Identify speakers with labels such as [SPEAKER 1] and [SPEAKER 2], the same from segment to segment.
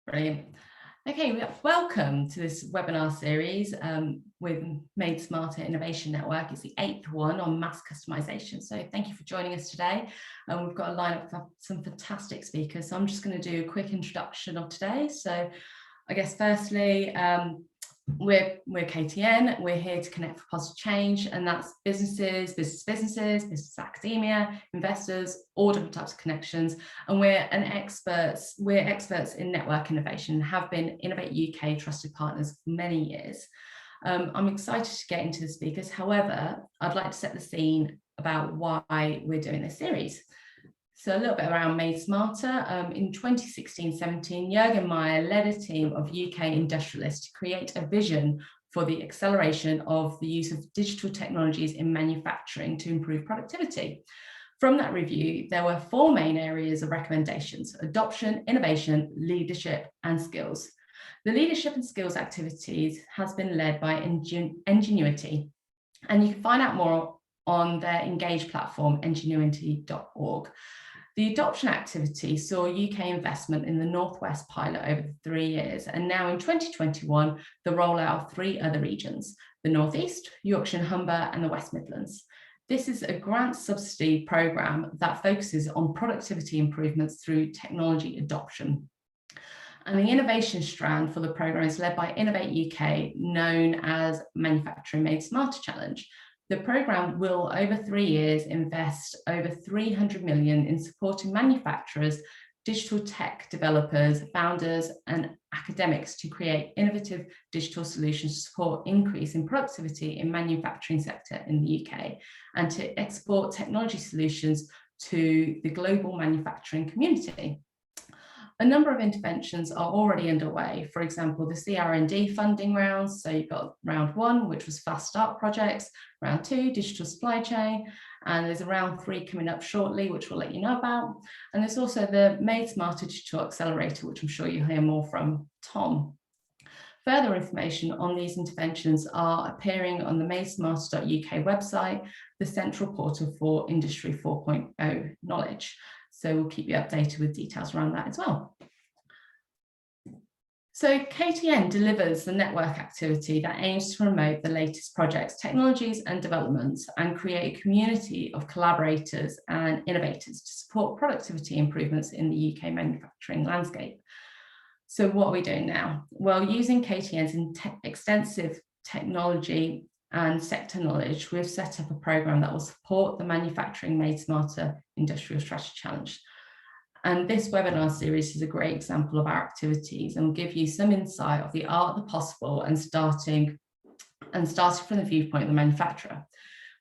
[SPEAKER 1] Brilliant. Okay, welcome to this webinar series with Made Smarter Innovation Network. It's the 8th one on mass customization. So thank you for joining us today. We've got a lineup of some fantastic speakers. So I'm just going to do a quick introduction of today. So I guess firstly, we're KTN. We're here to connect for positive change, and that's businesses, business academia, investors, all different types of connections. And we're experts in network innovation, have been Innovate UK trusted partners for many years. I'm excited to get into the speakers. However, I'd like to set the scene about why we're doing this series. So a little bit around Made Smarter. In 2016-17, Jürgen Meyer led a team of UK industrialists to create a vision for the acceleration of the use of digital technologies in manufacturing to improve productivity. From that review, there were 4 main areas of recommendations: adoption, innovation, leadership, and skills. The leadership and skills activities has been led by Ingenuity, and you can find out more on their Engage platform, ingenuity.org. The adoption activity saw UK investment in the Northwest pilot over 3 years, and now in 2021, the rollout of 3 other regions: the Northeast, Yorkshire and Humber, and the West Midlands. This is a grant subsidy programme that focuses on productivity improvements through technology adoption. And the innovation strand for the programme is led by Innovate UK, known as Manufacturing Made Smarter Challenge. The programme will, over 3 years, invest over 300 million in supporting manufacturers, digital tech developers, founders, and academics to create innovative digital solutions to support increase in productivity in manufacturing sector in the UK, and to export technology solutions to the global manufacturing community. A number of interventions are already underway. For example, the CR&D funding rounds. So you've got round 1, which was fast start projects, round 2, digital supply chain, and there's a round 3 coming up shortly, which we'll let you know about. And there's also the Made Smarter Digital Accelerator, which I'm sure you'll hear more from Tom. Further information on these interventions are appearing on the madesmarter.uk website, the central portal for Industry 4.0 knowledge. So we'll keep you updated with details around that as well. So KTN delivers the network activity that aims to promote the latest projects, technologies and developments, and create a community of collaborators and innovators to support productivity improvements in the UK manufacturing landscape. So what are we doing now? Well, using KTN's extensive technology and sector knowledge, we've set up a programme that will support the Manufacturing Made Smarter Industrial Strategy Challenge. And this webinar series is a great example of our activities and will give you some insight of the art of the possible and starting from the viewpoint of the manufacturer.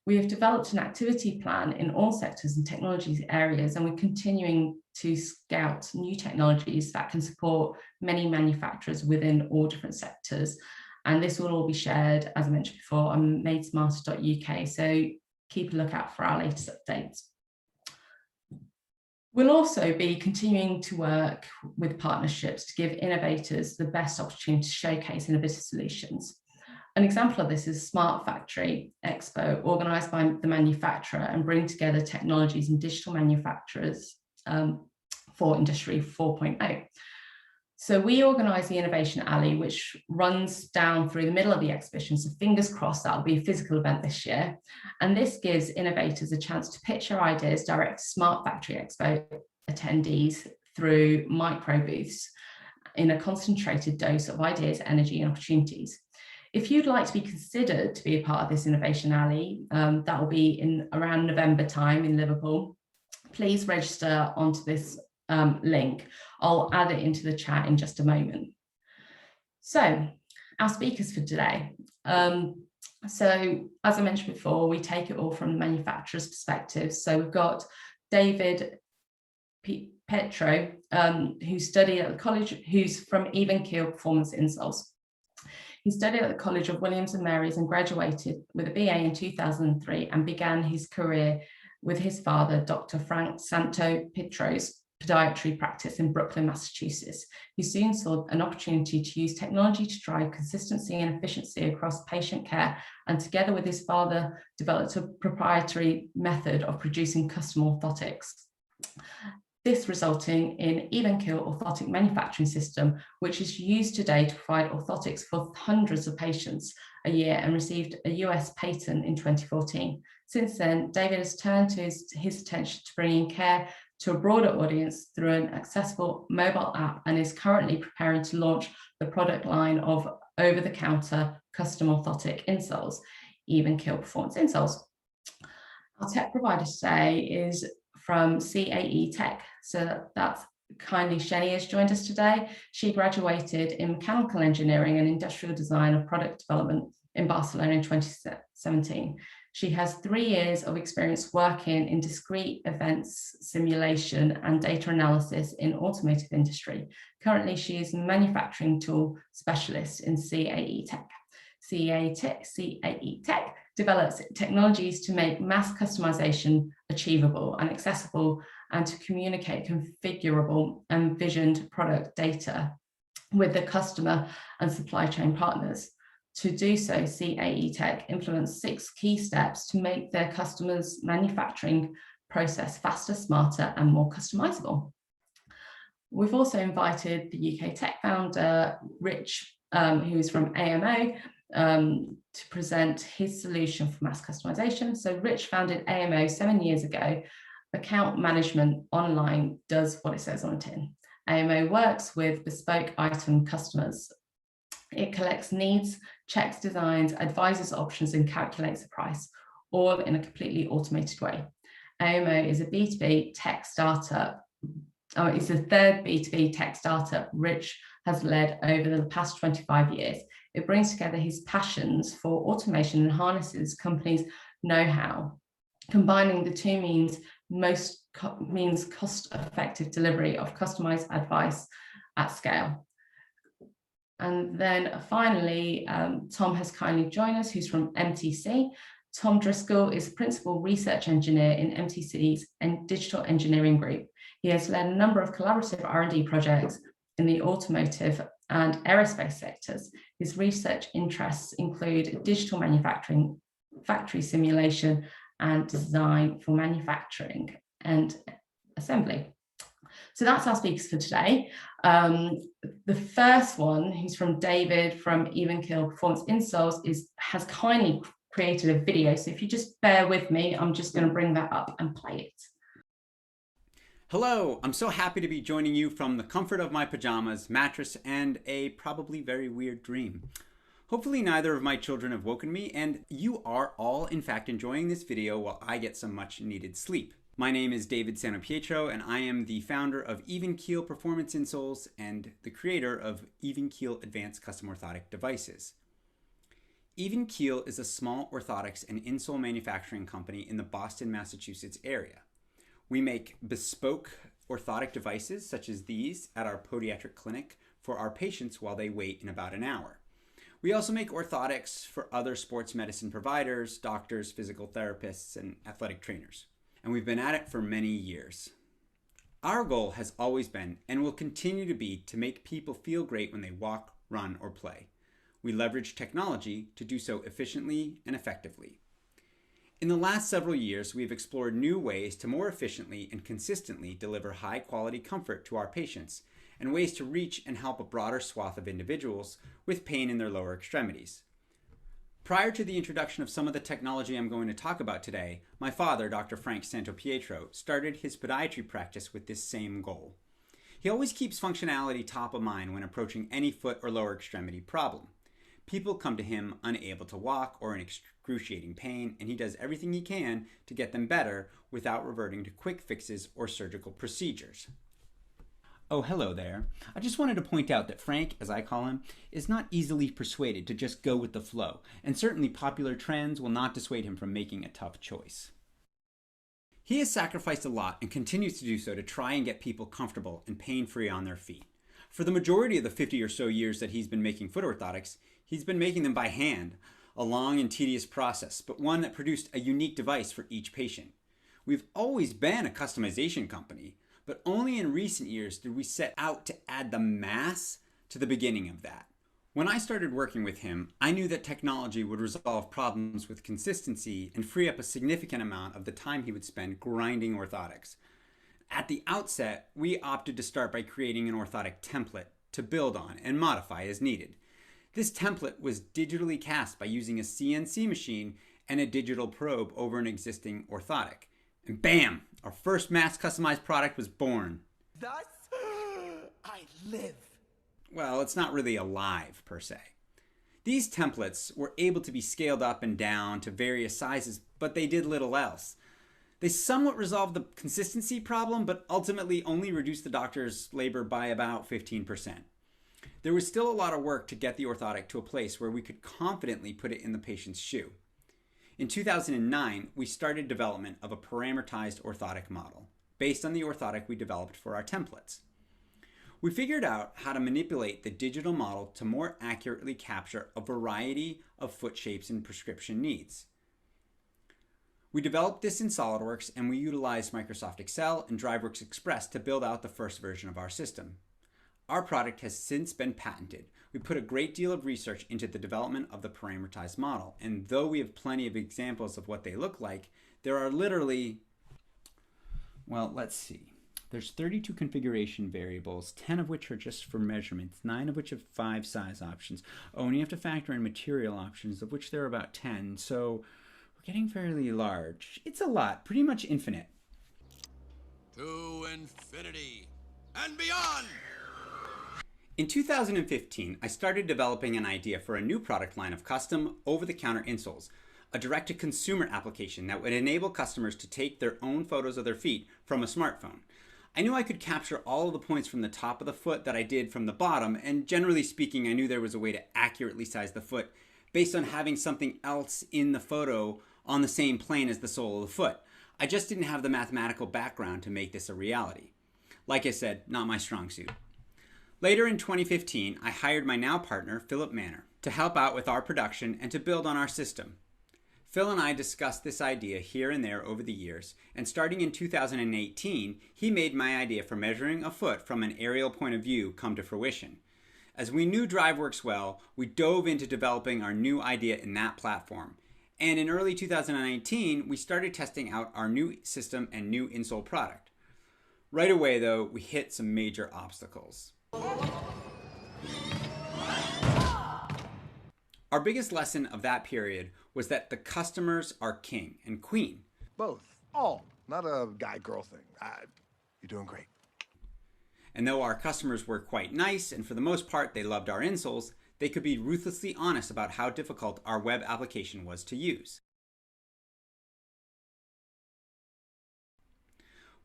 [SPEAKER 1] We have developed an activity plan in all sectors and technologies areas, and we're continuing to scout new technologies that can support many manufacturers within all different sectors. And this will all be shared, as I mentioned before, on madesmarter.uk. So keep a lookout for our latest updates. We'll also be continuing to work with partnerships to give innovators the best opportunity to showcase innovative solutions. An example of this is Smart Factory Expo, organised by the manufacturer and bring together technologies and digital manufacturers for Industry 4.0. So we organise the Innovation Alley, which runs down through the middle of the exhibition. So fingers crossed that'll be a physical event this year. And this gives innovators a chance to pitch their ideas direct to Smart Factory Expo attendees through micro booths in a concentrated dose of ideas, energy and opportunities. If you'd like to be considered to be a part of this Innovation Alley, that will be in around November time in Liverpool. Please register onto this link. I'll add it into the chat in just a moment. So our speakers for today. So as I mentioned before, we take it all from the manufacturer's perspective. So we've got David Petro, who studied at the college, who's from EvenKeel Performance Insoles. He studied at the College of Williams and Mary's and graduated with a BA in 2003 and began his career with his father, Dr. Frank Santo Petro's podiatry practice in Brooklyn, Massachusetts. He soon saw an opportunity to use technology to drive consistency and efficiency across patient care, and together with his father, developed a proprietary method of producing custom orthotics. this resulting in EvenKeel orthotic manufacturing system, which is used today to provide orthotics for hundreds of patients a year and received a US patent in 2014. Since then, David has turned his attention to bringing care to a broader audience through an accessible mobile app and is currently preparing to launch the product line of over-the-counter custom orthotic insoles, EvenKeel Performance Insoles. Our tech provider today is from CAE Tech. So that's kindly Sheni has joined us today. She graduated in mechanical engineering and industrial design of product development in Barcelona in 2017. She has 3 years of experience working in discrete events, simulation, and data analysis in automotive industry. Currently, she is a manufacturing tool specialist in CAE Tech. CAE Tech develops technologies to make mass customization achievable and accessible and to communicate configurable and visioned product data with the customer and supply chain partners. To do so, CAE Tech implements 6 key steps to make their customers' manufacturing process faster, smarter, and more customizable. We've also invited the UK Tech founder, Rich, who is from AMO, to present his solution for mass customization. So Rich founded AMO 7 years ago. Account management online does what it says on a tin. AMO works with bespoke item customers. It collects needs, checks designs, advises options, and calculates the price, all in a completely automated way. AMO is a B2B tech startup. It's the third B2B tech startup Rich has led over the past 25 years. It brings together his passions for automation and harnesses companies' know-how. Combining the two means cost-effective delivery of customized advice at scale. And then finally, Tom has kindly joined us, who's from MTC. Tom Driscoll is Principal Research Engineer in MTC's Digital Engineering Group. He has led a number of collaborative R&D projects in the automotive and aerospace sectors. His research interests include digital manufacturing, factory simulation, and design for manufacturing and assembly. So that's our speakers for today. The first one, who's from David from EvenKeel Performance Insoles, has kindly created a video. So if you just bear with me, I'm just going to bring that up and play it.
[SPEAKER 2] Hello, I'm so happy to be joining you from the comfort of my pajamas, mattress, and a probably very weird dream. Hopefully neither of my children have woken me, and you are all in fact enjoying this video while I get some much needed sleep. My name is David Santopietro, and I am the founder of EvenKeel Performance Insoles and the creator of EvenKeel Advanced Custom Orthotic Devices. EvenKeel is a small orthotics and insole manufacturing company in the Boston, Massachusetts area. We make bespoke orthotic devices such as these at our podiatric clinic for our patients while they wait in about an hour. We also make orthotics for other sports medicine providers, doctors, physical therapists, and athletic trainers. And we've been at it for many years. Our goal has always been, and will continue to be, to make people feel great when they walk, run, or play. We leverage technology to do so efficiently and effectively. In the last several years, we've explored new ways to more efficiently and consistently deliver high-quality comfort to our patients, and ways to reach and help a broader swath of individuals with pain in their lower extremities. Prior to the introduction of some of the technology I'm going to talk about today, my father, Dr. Frank Santopietro, started his podiatry practice with this same goal. He always keeps functionality top of mind when approaching any foot or lower extremity problem. People come to him unable to walk or in excruciating pain, and he does everything he can to get them better without reverting to quick fixes or surgical procedures. Oh, hello there. I just wanted to point out that Frank, as I call him, is not easily persuaded to just go with the flow, and certainly popular trends will not dissuade him from making a tough choice. He has sacrificed a lot and continues to do so to try and get people comfortable and pain-free on their feet. For the majority of the 50 or so years that he's been making foot orthotics, he's been making them by hand, a long and tedious process, but one that produced a unique device for each patient. We've always been a customization company, but only in recent years did we set out to add the mass to the beginning of that. When I started working with him, I knew that technology would resolve problems with consistency and free up a significant amount of the time he would spend grinding orthotics. At the outset, we opted to start by creating an orthotic template to build on and modify as needed. This template was digitally cast by using a CNC machine and a digital probe over an existing orthotic. And bam! Our first mass customized product was born.
[SPEAKER 3] Thus, I live.
[SPEAKER 2] Well, it's not really alive per se. These templates were able to be scaled up and down to various sizes, but they did little else. They somewhat resolved the consistency problem, but ultimately only reduced the doctor's labor by about 15%. There was still a lot of work to get the orthotic to a place where we could confidently put it in the patient's shoe. In 2009, we started development of a parameterized orthotic model based on the orthotic we developed for our templates. We figured out how to manipulate the digital model to more accurately capture a variety of foot shapes and prescription needs. We developed this in SolidWorks, and we utilized Microsoft Excel and DriveWorks Express to build out the first version of our system. Our product has since been patented. We put a great deal of research into the development of the parameterized model, and though we have plenty of examples of what they look like, there are literally, well, let's see. There's 32 configuration variables, 10 of which are just for measurements, 9 of which have 5 size options. Oh, and you have to factor in material options, of which there are about 10, so we're getting fairly large. It's a lot, pretty much infinite.
[SPEAKER 3] To infinity and beyond!
[SPEAKER 2] In 2015, I started developing an idea for a new product line of custom over-the-counter insoles, a direct-to-consumer application that would enable customers to take their own photos of their feet from a smartphone. I knew I could capture all of the points from the top of the foot that I did from the bottom, and generally speaking, I knew there was a way to accurately size the foot based on having something else in the photo on the same plane as the sole of the foot. I just didn't have the mathematical background to make this a reality. Like I said, not my strong suit. Later in 2015, I hired my now partner, Philip Manor, to help out with our production and to build on our system. Phil and I discussed this idea here and there over the years, and starting in 2018, he made my idea for measuring a foot from an aerial point of view come to fruition. As we knew DriveWorks well, we dove into developing our new idea in that platform. And in early 2019, we started testing out our new system and new insole product. Right away, though, we hit some major obstacles. Our biggest lesson of that period was that the customers are king and queen.
[SPEAKER 4] Both. All. Not a guy-girl thing. You're doing great.
[SPEAKER 2] And though our customers were quite nice, and for the most part they loved our insoles, they could be ruthlessly honest about how difficult our web application was to use.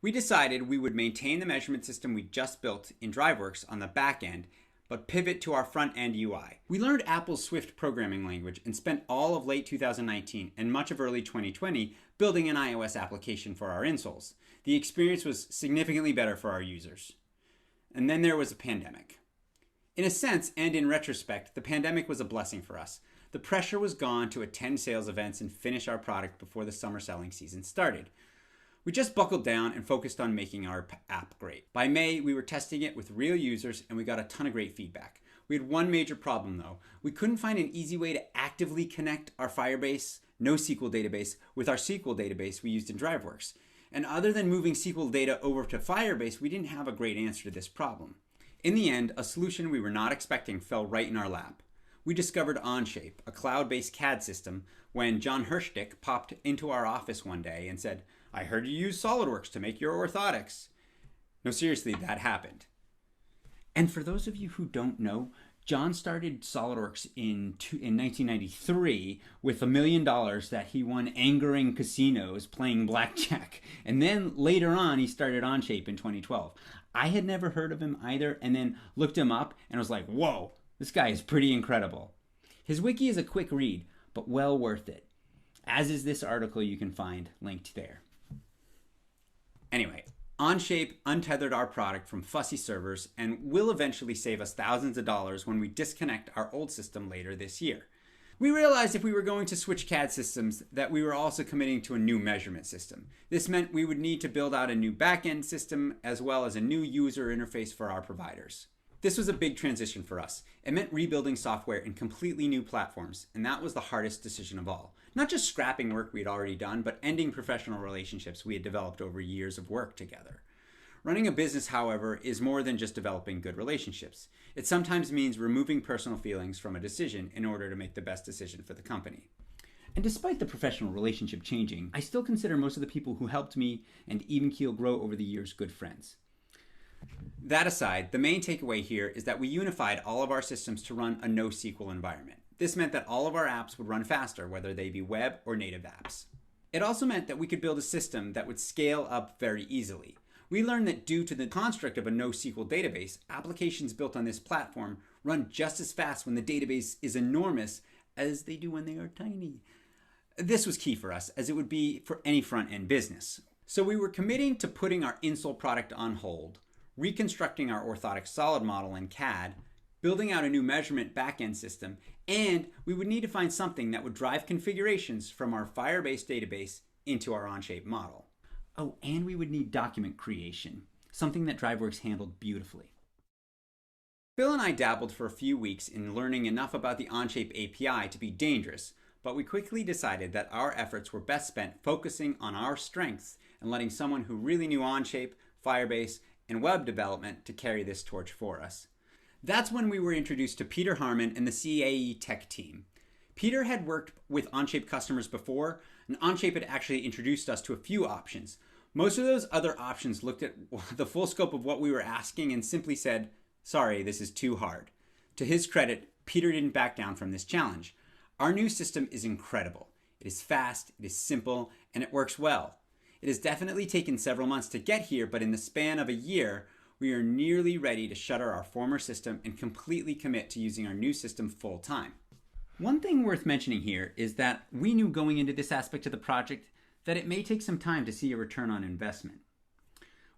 [SPEAKER 2] We decided we would maintain the measurement system we just built in DriveWorks on the back end, but pivot to our front-end UI. We learned Apple's Swift programming language and spent all of late 2019 and much of early 2020 building an iOS application for our insoles. The experience was significantly better for our users. And then there was a pandemic. In a sense, and in retrospect, the pandemic was a blessing for us. The pressure was gone to attend sales events and finish our product before the summer selling season started. We just buckled down and focused on making our app great. By May, we were testing it with real users and we got a ton of great feedback. We had one major problem though. We couldn't find an easy way to actively connect our Firebase NoSQL database with our SQL database we used in DriveWorks. And other than moving SQL data over to Firebase, we didn't have a great answer to this problem. In the end, a solution we were not expecting fell right in our lap. We discovered Onshape, a cloud-based CAD system, when John Hirschdick popped into our office one day and said, "I heard you use SolidWorks to make your orthotics." No, seriously, that happened. And for those of you who don't know, John started SolidWorks in 1993 with $1 million that he won angering casinos playing blackjack. And then later on, he started Onshape in 2012. I had never heard of him either, and then looked him up and was like, whoa, this guy is pretty incredible. His wiki is a quick read, but well worth it, as is this article you can find linked there. Anyway, Onshape untethered our product from fussy servers and will eventually save us thousands of dollars when we disconnect our old system later this year. We realized if we were going to switch CAD systems that we were also committing to a new measurement system. This meant we would need to build out a new back-end system as well as a new user interface for our providers. This was a big transition for us. It meant rebuilding software in completely new platforms, and that was the hardest decision of all. Not just scrapping work we had already done, but ending professional relationships we had developed over years of work together. Running a business, however, is more than just developing good relationships. It sometimes means removing personal feelings from a decision in order to make the best decision for the company. And despite the professional relationship changing, I still consider most of the people who helped me and EvenKeel grow over the years good friends. That aside, the main takeaway here is that we unified all of our systems to run a NoSQL environment. This meant that all of our apps would run faster, whether they be web or native apps. It also meant that we could build a system that would scale up very easily. We learned that due to the construct of a NoSQL database, applications built on this platform run just as fast when the database is enormous as they do when they are tiny. This was key for us, as it would be for any front-end business. So we were committing to putting our insole product on hold, reconstructing our orthotic solid model in CAD, building out a new measurement backend system, and we would need to find something that would drive configurations from our Firebase database into our Onshape model. Oh, and we would need document creation, something that DriveWorks handled beautifully. Bill and I dabbled for a few weeks in learning enough about the Onshape API to be dangerous, but we quickly decided that our efforts were best spent focusing on our strengths and letting someone who really knew Onshape, Firebase, and web development to carry this torch for us. That's when we were introduced to Peter Harmon and the CAE Tech team. Peter had worked with Onshape customers before, and Onshape had actually introduced us to a few options. Most of those other options looked at the full scope of what we were asking and simply said, "Sorry, this is too hard." To his credit, Peter didn't back down from this challenge. Our new system is incredible. It is fast, it is simple, and it works well. It has definitely taken several months to get here, but in the span of a year, we are nearly ready to shutter our former system and completely commit to using our new system full time. One thing worth mentioning here is that we knew going into this aspect of the project that it may take some time to see a return on investment.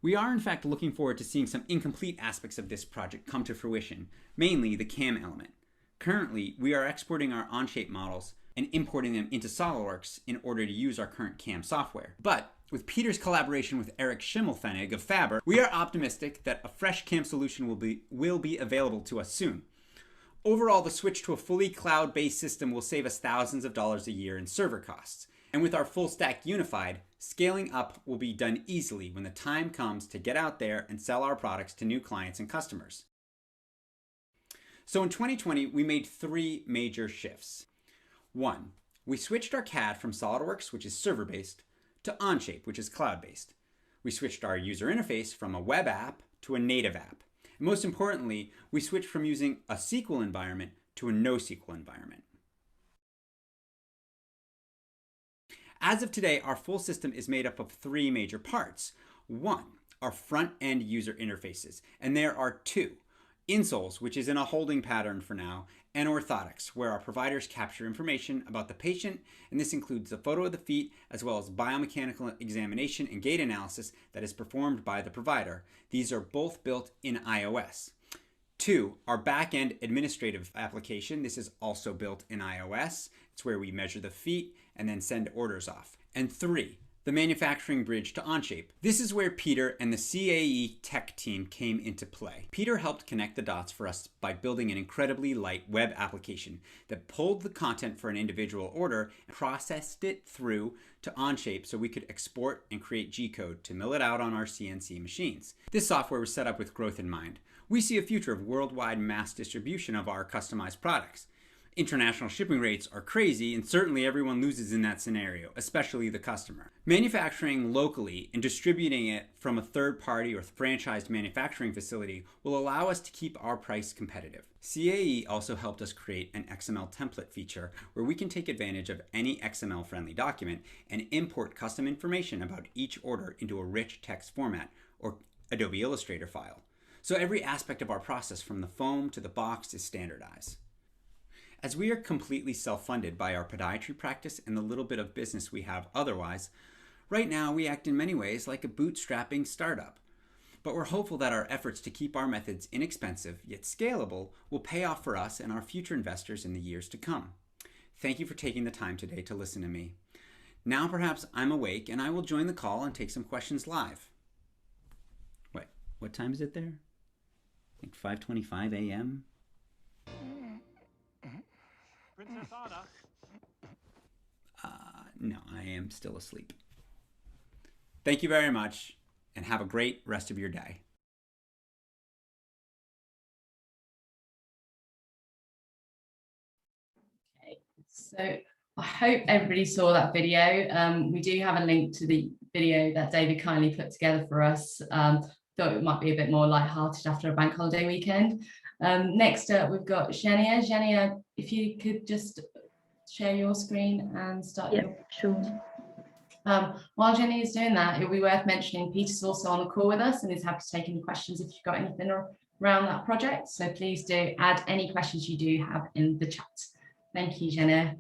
[SPEAKER 2] We are in fact looking forward to seeing some incomplete aspects of this project come to fruition, mainly the CAM element. Currently, we are exporting our Onshape models and importing them into SOLIDWORKS in order to use our current CAM software. But with Peter's collaboration with Eric Schimmelfennig of Faber, we are optimistic that a fresh CAM solution will be available to us soon. Overall, the switch to a fully cloud-based system will save us thousands of dollars a year in server costs. And with our full stack unified, scaling up will be done easily when the time comes to get out there and sell our products to new clients and customers. So in 2020, we made 3 major shifts. 1, we switched our CAD from SOLIDWORKS, which is server-based, to Onshape, which is cloud-based. We switched our user interface from a web app to a native app. And most importantly, we switched from using a SQL environment to a NoSQL environment. As of today, our full system is made up of 3 major parts. 1, our front-end user interfaces, and there are 2. Insoles, which is in a holding pattern for now, and orthotics, where our providers capture information about the patient, and this includes a photo of the feet, as well as biomechanical examination and gait analysis that is performed by the provider. These are both built in iOS. 2, our back-end administrative application. This is also built in iOS. It's where we measure the feet and then send orders off. And 3, the manufacturing bridge to Onshape. This is where Peter and the CAE Tech team came into play. Peter helped connect the dots for us by building an incredibly light web application that pulled the content for an individual order and processed it through to Onshape so we could export and create G-code to mill it out on our CNC machines. This software was set up with growth in mind. We see a future of worldwide mass distribution of our customized products. International shipping rates are crazy, and certainly everyone loses in that scenario, especially the customer. Manufacturing locally and distributing it from a third-party or franchised manufacturing facility will allow us to keep our price competitive. CAE also helped us create an XML template feature where we can take advantage of any XML-friendly document and import custom information about each order into a rich text format or Adobe Illustrator file. So every aspect of our process from the foam to the box is standardized. As we are completely self-funded by our podiatry practice and the little bit of business we have otherwise, right now we act in many ways like a bootstrapping startup. But we're hopeful that our efforts to keep our methods inexpensive yet scalable will pay off for us and our future investors in the years to come. Thank you for taking the time today to listen to me. Now perhaps I'm awake and I will join the call and take some questions live. Wait, what time is it there? Like 5:25 a.m.?
[SPEAKER 5] Princess Anna?
[SPEAKER 2] No, I am still asleep. Thank you very much. and have a great rest of your day.
[SPEAKER 1] Okay, so I hope everybody saw that video. We do have a link to the video that David kindly put together for us. Thought it might be a bit more lighthearted after a bank holiday weekend. Next up, we've got Zhenya. Zhenya, if you could just share your screen and start your...
[SPEAKER 6] Sure.
[SPEAKER 1] While Jenny is doing that, it'll be worth mentioning Peter's also on the call with us and is happy to take any questions if you've got anything around that project. So please do add any questions you do have in the chat. Thank you, Jenny.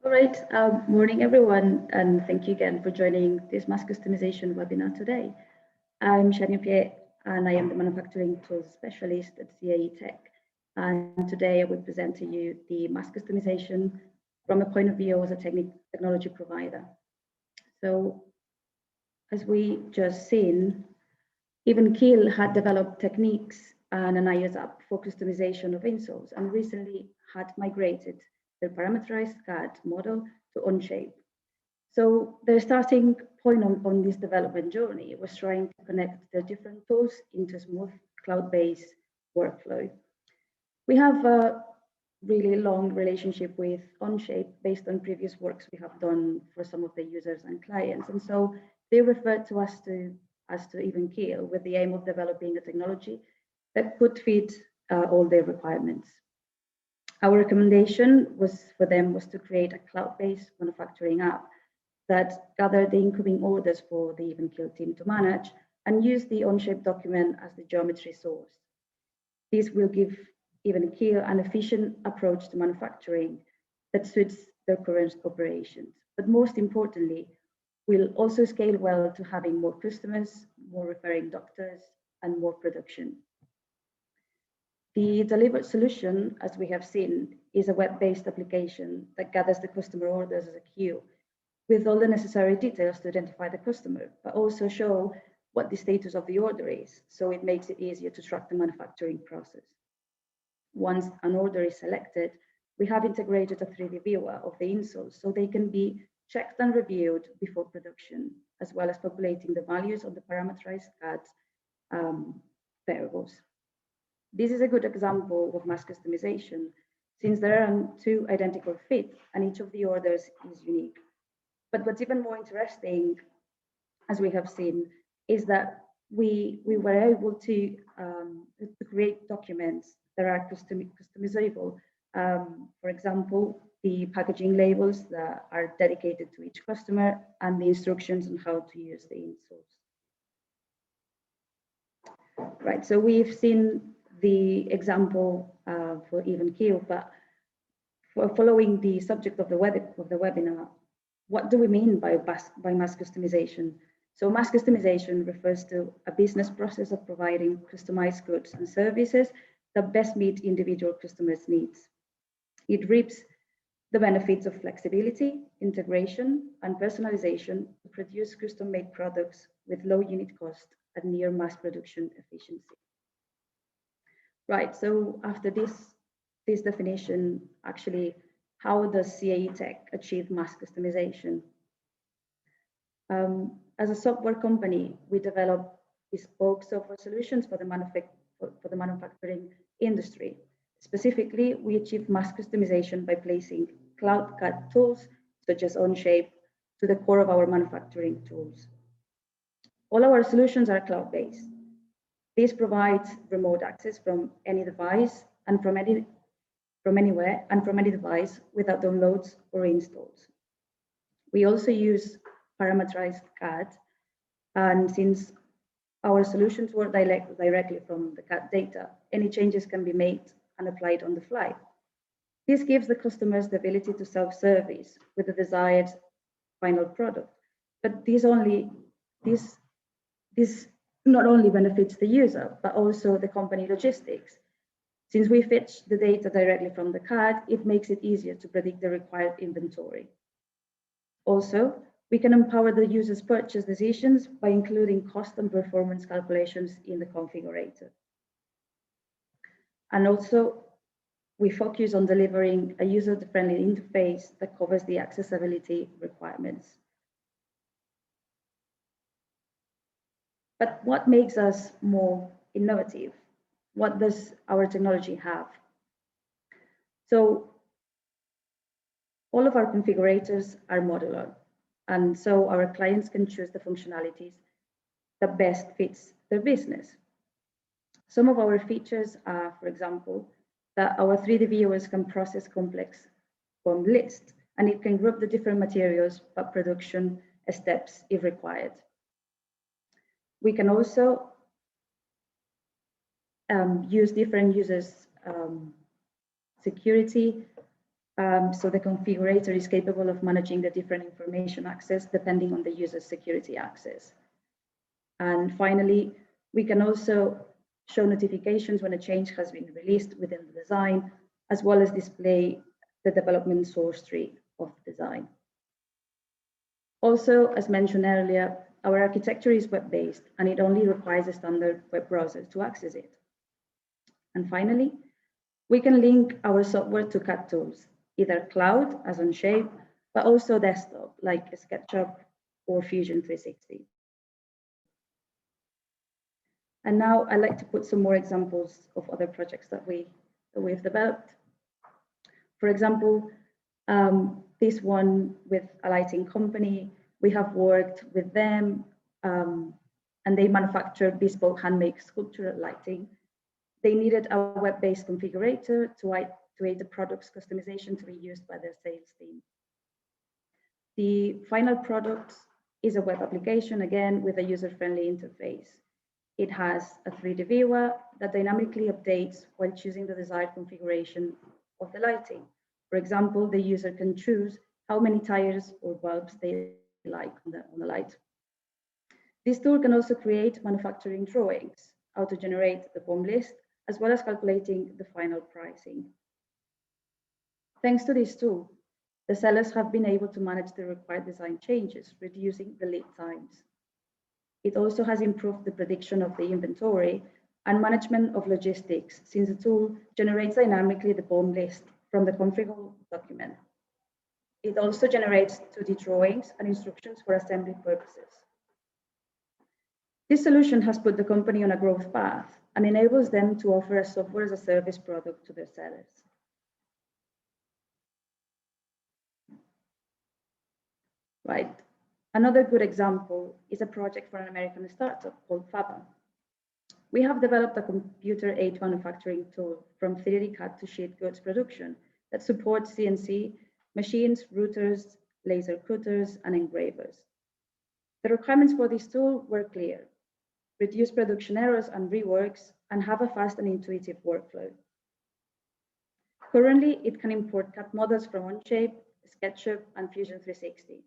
[SPEAKER 6] All right. Morning, everyone, and thank you again for joining this mass customization webinar today. I'm Zhenya Pierre, and I am the manufacturing tools specialist at CAE Tech. And today I will present to you the mass customization from a point of view as a technology provider. So, as we just seen, EvenKeel had developed techniques and an iOS app for customization of insoles, and recently had migrated their parameterized CAD model to Onshape. So their starting point on this development journey was trying to connect the different tools into a smooth cloud-based workflow. We have a really long relationship with Onshape based on previous works we have done for some of the users and clients. And so they referred to us to EvenKeel with the aim of developing a technology that could fit all their requirements. Our recommendation was to create a cloud-based manufacturing app that gathered the incoming orders for the EvenKeel team to manage and use the Onshape document as the geometry source. This will give EvenKeel an efficient approach to manufacturing that suits their current operations. But most importantly, will also scale well to having more customers, more referring doctors, and more production. The delivered solution, as we have seen, is a web-based application that gathers the customer orders as a queue with all the necessary details to identify the customer, but also show what the status of the order is, so it makes it easier to track the manufacturing process. Once an order is selected, we have integrated a 3D viewer of the insoles so they can be checked and reviewed before production, as well as populating the values of the parameterized CAD variables. This is a good example of mass customization, since there are two identical fits and each of the orders is unique. But what's even more interesting, as we have seen, is that we were able to create documents that are customizable. For example, the packaging labels that are dedicated to each customer and the instructions on how to use the insoles. Right, so we've seen the example for EvenKeel, but for following the subject of the webinar, what do we mean by mass customization? So mass customization refers to a business process of providing customized goods and services that best meet individual customers' needs. It reaps the benefits of flexibility, integration, and personalization to produce custom-made products with low unit cost and near mass production efficiency. Right, so after this definition, actually, how does CAE Tech achieve mass customization? As a software company, we develop bespoke software solutions for the manufacturing industry. Specifically, we achieve mass customization by placing cloud CAD tools, such as Onshape, to the core of our manufacturing tools. All our solutions are cloud-based. This provides remote access from any device and from anywhere and from any device without downloads or installs. We also use parameterized CAD, and since our solutions work directly from the CAD data, any changes can be made and applied on the fly. This gives the customers the ability to self-service with the desired final product. But this not only benefits the user, but also the company logistics. Since we fetch the data directly from the CAD, it makes it easier to predict the required inventory. Also, we can empower the user's purchase decisions by including cost and performance calculations in the configurator. And also, we focus on delivering a user-friendly interface that covers the accessibility requirements. But what makes us more innovative? What does our technology have? So all of our configurators are modular, and so our clients can choose the functionalities that best fits their business. Some of our features are, for example, that our 3D viewers can process complex BOM lists, and it can group the different materials by production steps if required. We can also use different users' security, so the configurator is capable of managing the different information access depending on the user's security access. And finally, we can also show notifications when a change has been released within the design, as well as display the development source tree of the design. Also, as mentioned earlier, our architecture is web-based, and it only requires a standard web browser to access it. And finally, we can link our software to CAD tools, either cloud, as on Shape, but also desktop, like SketchUp or Fusion 360. And now I'd like to put some more examples of other projects that we've developed. For example, this one with a lighting company, we have worked with them, and they manufacture bespoke handmade sculptural lighting. They needed a web-based configurator to aid the product's customization to be used by their sales team. The final product is a web application, again, with a user-friendly interface. It has a 3D viewer that dynamically updates while choosing the desired configuration of the lighting. For example, the user can choose how many tires or bulbs they like on the light. This tool can also create manufacturing drawings, auto-generate the BOM list, as well as calculating the final pricing. Thanks to this tool, the sellers have been able to manage the required design changes, reducing the lead times. It also has improved the prediction of the inventory and management of logistics, since the tool generates dynamically the BOM list from the configurable document. It also generates 2D drawings and instructions for assembly purposes. This solution has put the company on a growth path and enables them to offer a software as a service product to their sellers. Right. Another good example is a project for an American startup called Faba. We have developed a computer-aided manufacturing tool from 3D CAD to sheet goods production that supports CNC machines, routers, laser cutters, and engravers. The requirements for this tool were clear: reduce production errors and reworks, and have a fast and intuitive workflow. Currently, it can import CAD models from Onshape, SketchUp, and Fusion 360,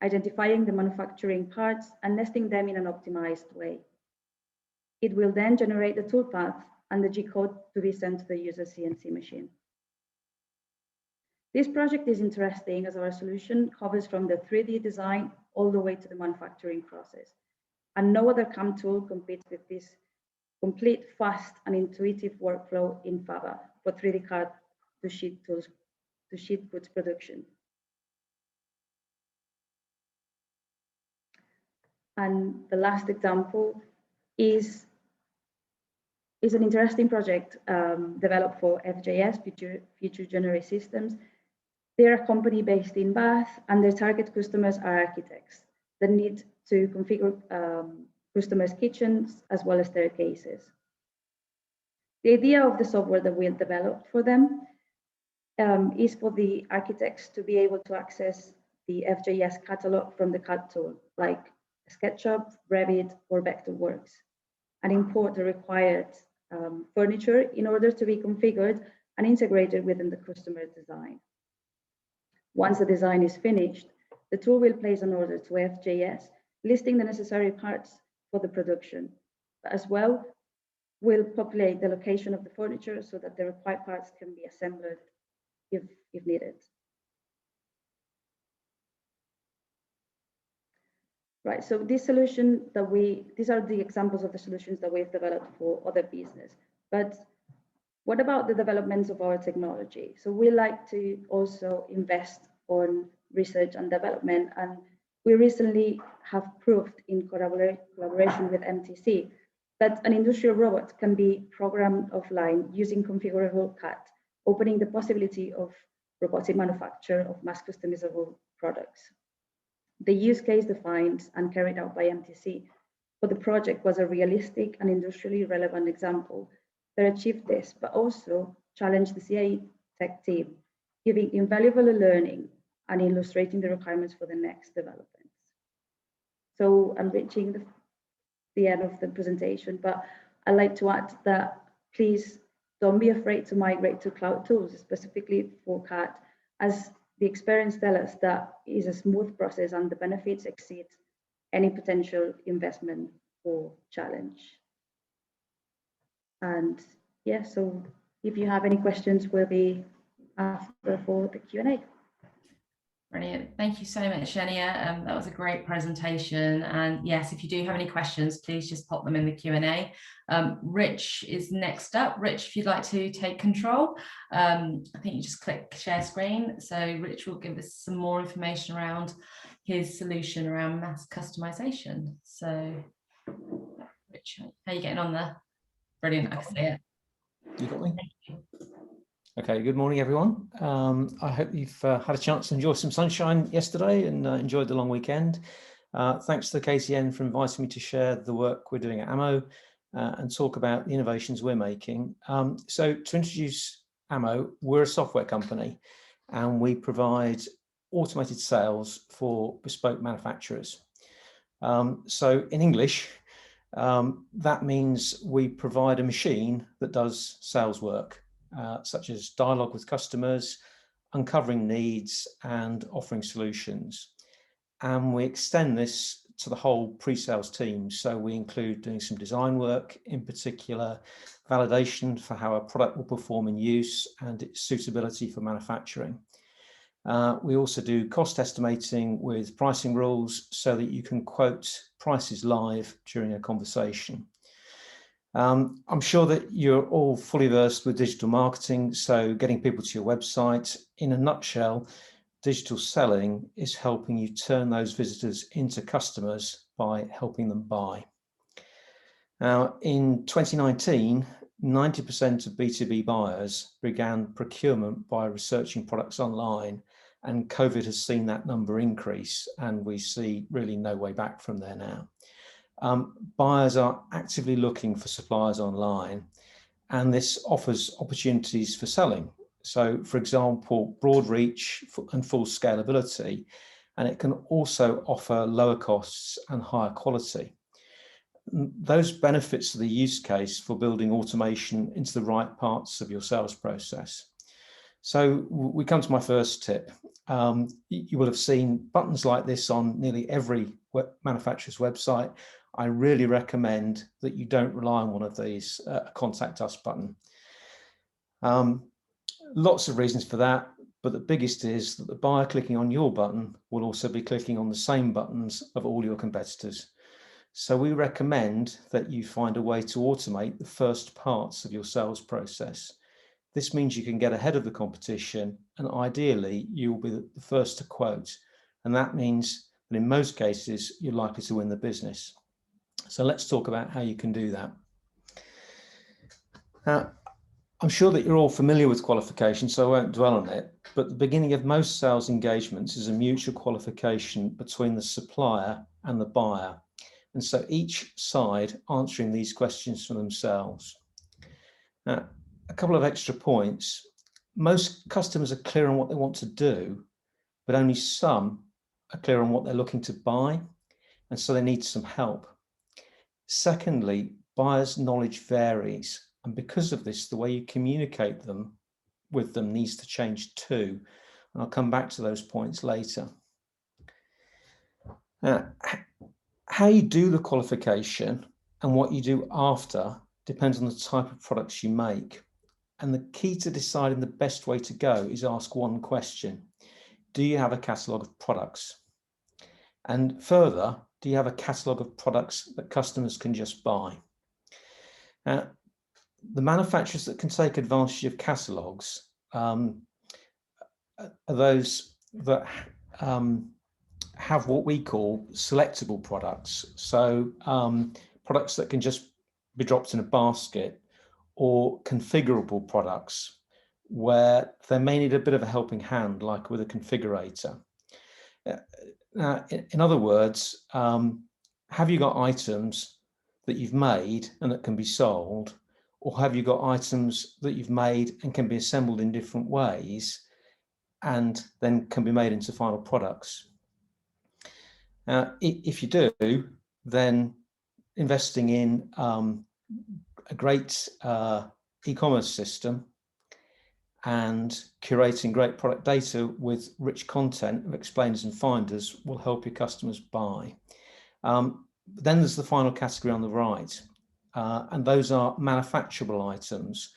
[SPEAKER 6] identifying the manufacturing parts and nesting them in an optimized way. It will then generate the toolpath and the G-code to be sent to the user's CNC machine. This project is interesting as our solution covers from the 3D design all the way to the manufacturing process. And no other CAM tool competes with this complete, fast, and intuitive workflow in Faba for 3D CAD to sheet goods production. And the last example is an interesting project developed for FJS, Future Generation Systems. They're a company based in Bath, and their target customers are architects that need to configure customers' kitchens as well as staircases. The idea of the software that we have developed for them is for the architects to be able to access the FJS catalog from the CAD tool, like SketchUp, Revit, or Vectorworks, and import the required furniture in order to be configured and integrated within the customer's design. Once the design is finished, the tool will place an order to FJS, listing the necessary parts for the production. As well, will populate the location of the furniture so that the required parts can be assembled if needed. Right, so these are the examples of the solutions that we've developed for other business. But what about the developments of our technology? So we like to also invest on research and development, and we recently have proved in collaboration with MTC that an industrial robot can be programmed offline using configurable CAD, opening the possibility of robotic manufacture of mass customizable products. The use case defined and carried out by MTC for the project was a realistic and industrially relevant example that achieved this, but also challenged the CAE Tech team, giving invaluable learning and illustrating the requirements for the next developments. So I'm reaching the end of the presentation, but I'd like to add that please don't be afraid to migrate to cloud tools, specifically for CAD, as the experience tells us that is a smooth process and the benefits exceed any potential investment or challenge. And yeah, so if you have any questions, we'll be after for the Q&A.
[SPEAKER 1] Brilliant. Thank you so much, Shania. That was a great presentation. And yes, if you do have any questions, please just pop them in the Q&A. Rich is next up. Rich, if you'd like to take control, I think you just click share screen. So Rich will give us some more information around his solution around mass customization. So Rich, how are you getting on there? Brilliant, I can see it.
[SPEAKER 7] You got me? Okay, good morning, everyone. I hope you've had a chance to enjoy some sunshine yesterday and enjoyed the long weekend. Thanks to the KCN for inviting me to share the work we're doing at Ammo and talk about the innovations we're making. So to introduce Ammo, we're a software company and we provide automated sales for bespoke manufacturers. So in English, that means we provide a machine that does sales work. Such as dialogue with customers, uncovering needs and offering solutions. And we extend this to the whole pre-sales team. So we include doing some design work, in particular validation for how a product will perform in use and its suitability for manufacturing. We also do cost estimating with pricing rules so that you can quote prices live during a conversation. I'm sure that you're all fully versed with digital marketing, so getting people to your website. In a nutshell, digital selling is helping you turn those visitors into customers by helping them buy. Now, in 2019, 90% of B2B buyers began procurement by researching products online, and COVID has seen that number increase, and we see really no way back from there now. Buyers are actively looking for suppliers online, and this offers opportunities for selling. So, for example, broad reach and full scalability, and it can also offer lower costs and higher quality. Those benefits are the use case for building automation into the right parts of your sales process. So we come to my first tip. You will have seen buttons like this on nearly every manufacturer's website. I really recommend that you don't rely on one of these, contact us button. Lots of reasons for that, but the biggest is that the buyer clicking on your button will also be clicking on the same buttons of all your competitors. So we recommend that you find a way to automate the first parts of your sales process. This means you can get ahead of the competition, and ideally you will be the first to quote. And that means that in most cases, you're likely to win the business. So let's talk about how you can do that. Now, I'm sure that you're all familiar with qualification, so I won't dwell on it, but the beginning of most sales engagements is a mutual qualification between the supplier and the buyer. And so each side answering these questions for themselves. Now, a couple of extra points. Most customers are clear on what they want to do, but only some are clear on what they're looking to buy, and so they need some help. Secondly, buyers' knowledge varies, and because of this, the way you communicate with them needs to change too. And I'll come back to those points later. Now, how you do the qualification and what you do after depends on the type of products you make. And the key to deciding the best way to go is ask one question. Do you have a catalogue of products? And further, do you have a catalogue of products that customers can just buy? The manufacturers that can take advantage of catalogues are those that have what we call selectable products. So products that can just be dropped in a basket, or configurable products where they may need a bit of a helping hand, like with a configurator. In other words, have you got items that you've made and that can be sold, or have you got items that you've made and can be assembled in different ways and then can be made into final products? If you do, then investing in a great e-commerce system and curating great product data with rich content of explainers and finders will help your customers buy. Then there's the final category on the right, and those are manufacturable items,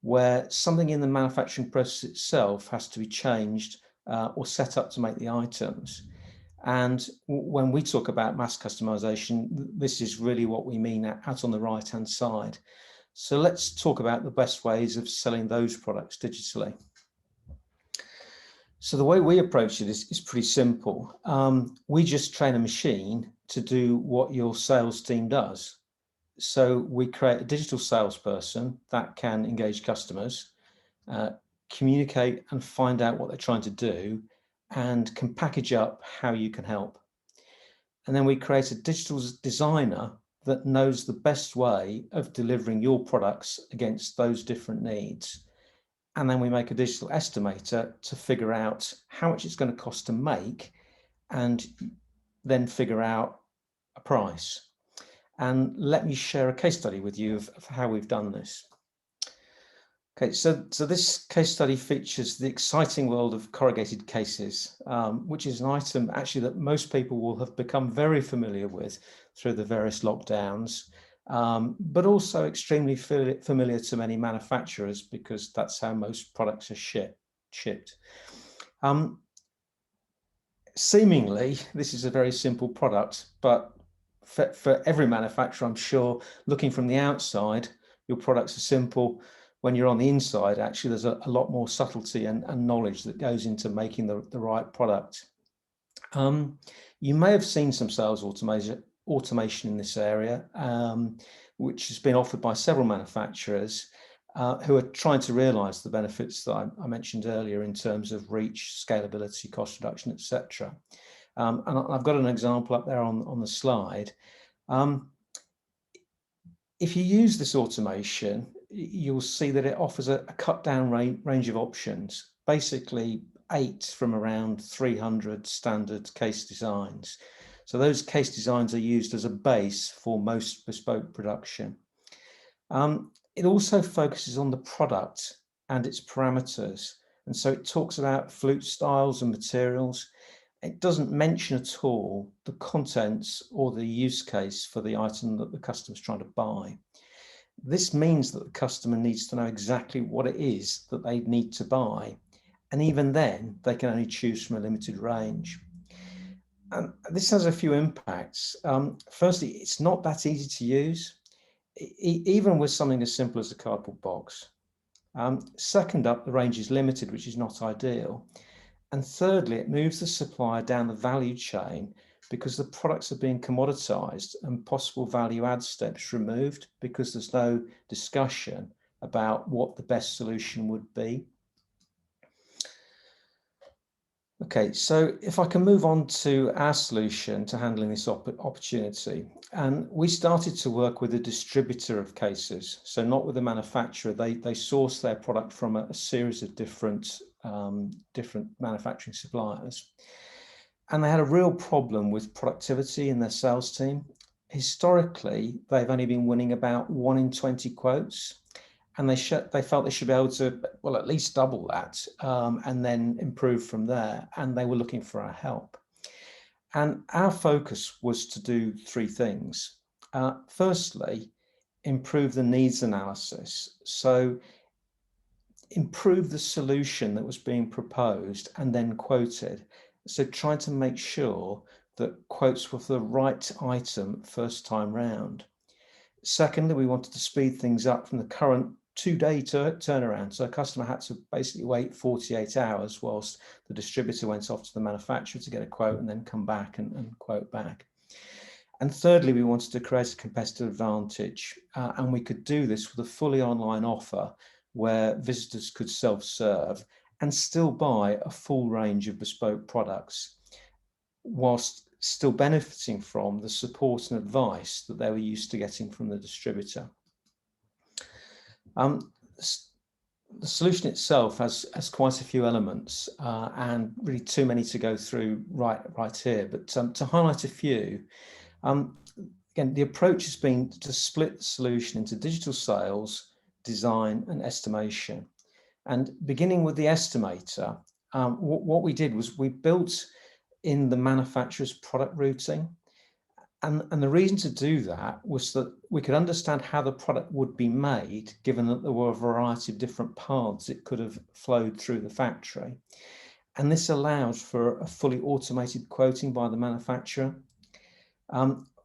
[SPEAKER 7] where something in the manufacturing process itself has to be changed or set up to make the items. And when we talk about mass customization, this is really what we mean out on the right-hand side. So let's talk about the best ways of selling those products digitally. So the way we approach it is pretty simple. We just train a machine to do what your sales team does. So we create a digital salesperson that can engage customers, communicate and find out what they're trying to do, and can package up how you can help. And then we create a digital designer that knows the best way of delivering your products against those different needs. And then we make a digital estimator to figure out how much it's going to cost to make, and then figure out a price. And let me share a case study with you of how we've done this. Okay, so this case study features the exciting world of corrugated cases, which is an item actually that most people will have become very familiar with through the various lockdowns, but also extremely familiar to many manufacturers because that's how most products are shipped. Seemingly, this is a very simple product, but for every manufacturer, I'm sure, looking from the outside, your products are simple. When you're on the inside, actually, there's a lot more subtlety and knowledge that goes into making the right product. You may have seen some sales automation in this area, which has been offered by several manufacturers who are trying to realize the benefits that I mentioned earlier in terms of reach, scalability, cost reduction, etc. And I've got an example up there on the slide. If you use this automation, you'll see that it offers a cut down range of options, basically 8 from around 300 standard case designs. So those case designs are used as a base for most bespoke production. It also focuses on the product and its parameters. And so it talks about flute styles and materials. It doesn't mention at all the contents or the use case for the item that the customer's trying to buy. This means that the customer needs to know exactly what it is that they need to buy. And even then, they can only choose from a limited range. And this has a few impacts. Firstly, it's not that easy to use, even with something as simple as a cardboard box. Second up, the range is limited, which is not ideal. And thirdly, it moves the supplier down the value chain because the products are being commoditized and possible value add steps removed because there's no discussion about what the best solution would be. Okay, so if I can move on to our solution to handling this opportunity, and we started to work with a distributor of cases, so not with a manufacturer. They source their product from a series of different manufacturing suppliers, and they had a real problem with productivity in their sales team. Historically, they've only been winning about 1 in 20 quotes. And they felt they should be able to, well, at least double that and then improve from there. And they were looking for our help. And our focus was to do 3 things. Firstly, improve the needs analysis. So improve the solution that was being proposed and then quoted. So trying to make sure that quotes were for the right item first time round. Secondly, we wanted to speed things up from the current 2-day turnaround. So a customer had to basically wait 48 hours whilst the distributor went off to the manufacturer to get a quote and then come back and quote back. And thirdly, we wanted to create a competitive advantage, and we could do this with a fully online offer where visitors could self-serve and still buy a full range of bespoke products, whilst still benefiting from the support and advice that they were used to getting from the distributor. The solution itself has quite a few elements, and really too many to go through right here, but to highlight a few, again, the approach has been to split the solution into digital sales, design and estimation. And beginning with the estimator, what we did was we built in the manufacturer's product routing. And the reason to do that was that we could understand how the product would be made, given that there were a variety of different paths it could have flowed through the factory. And this allowed for a fully automated quoting by the manufacturer.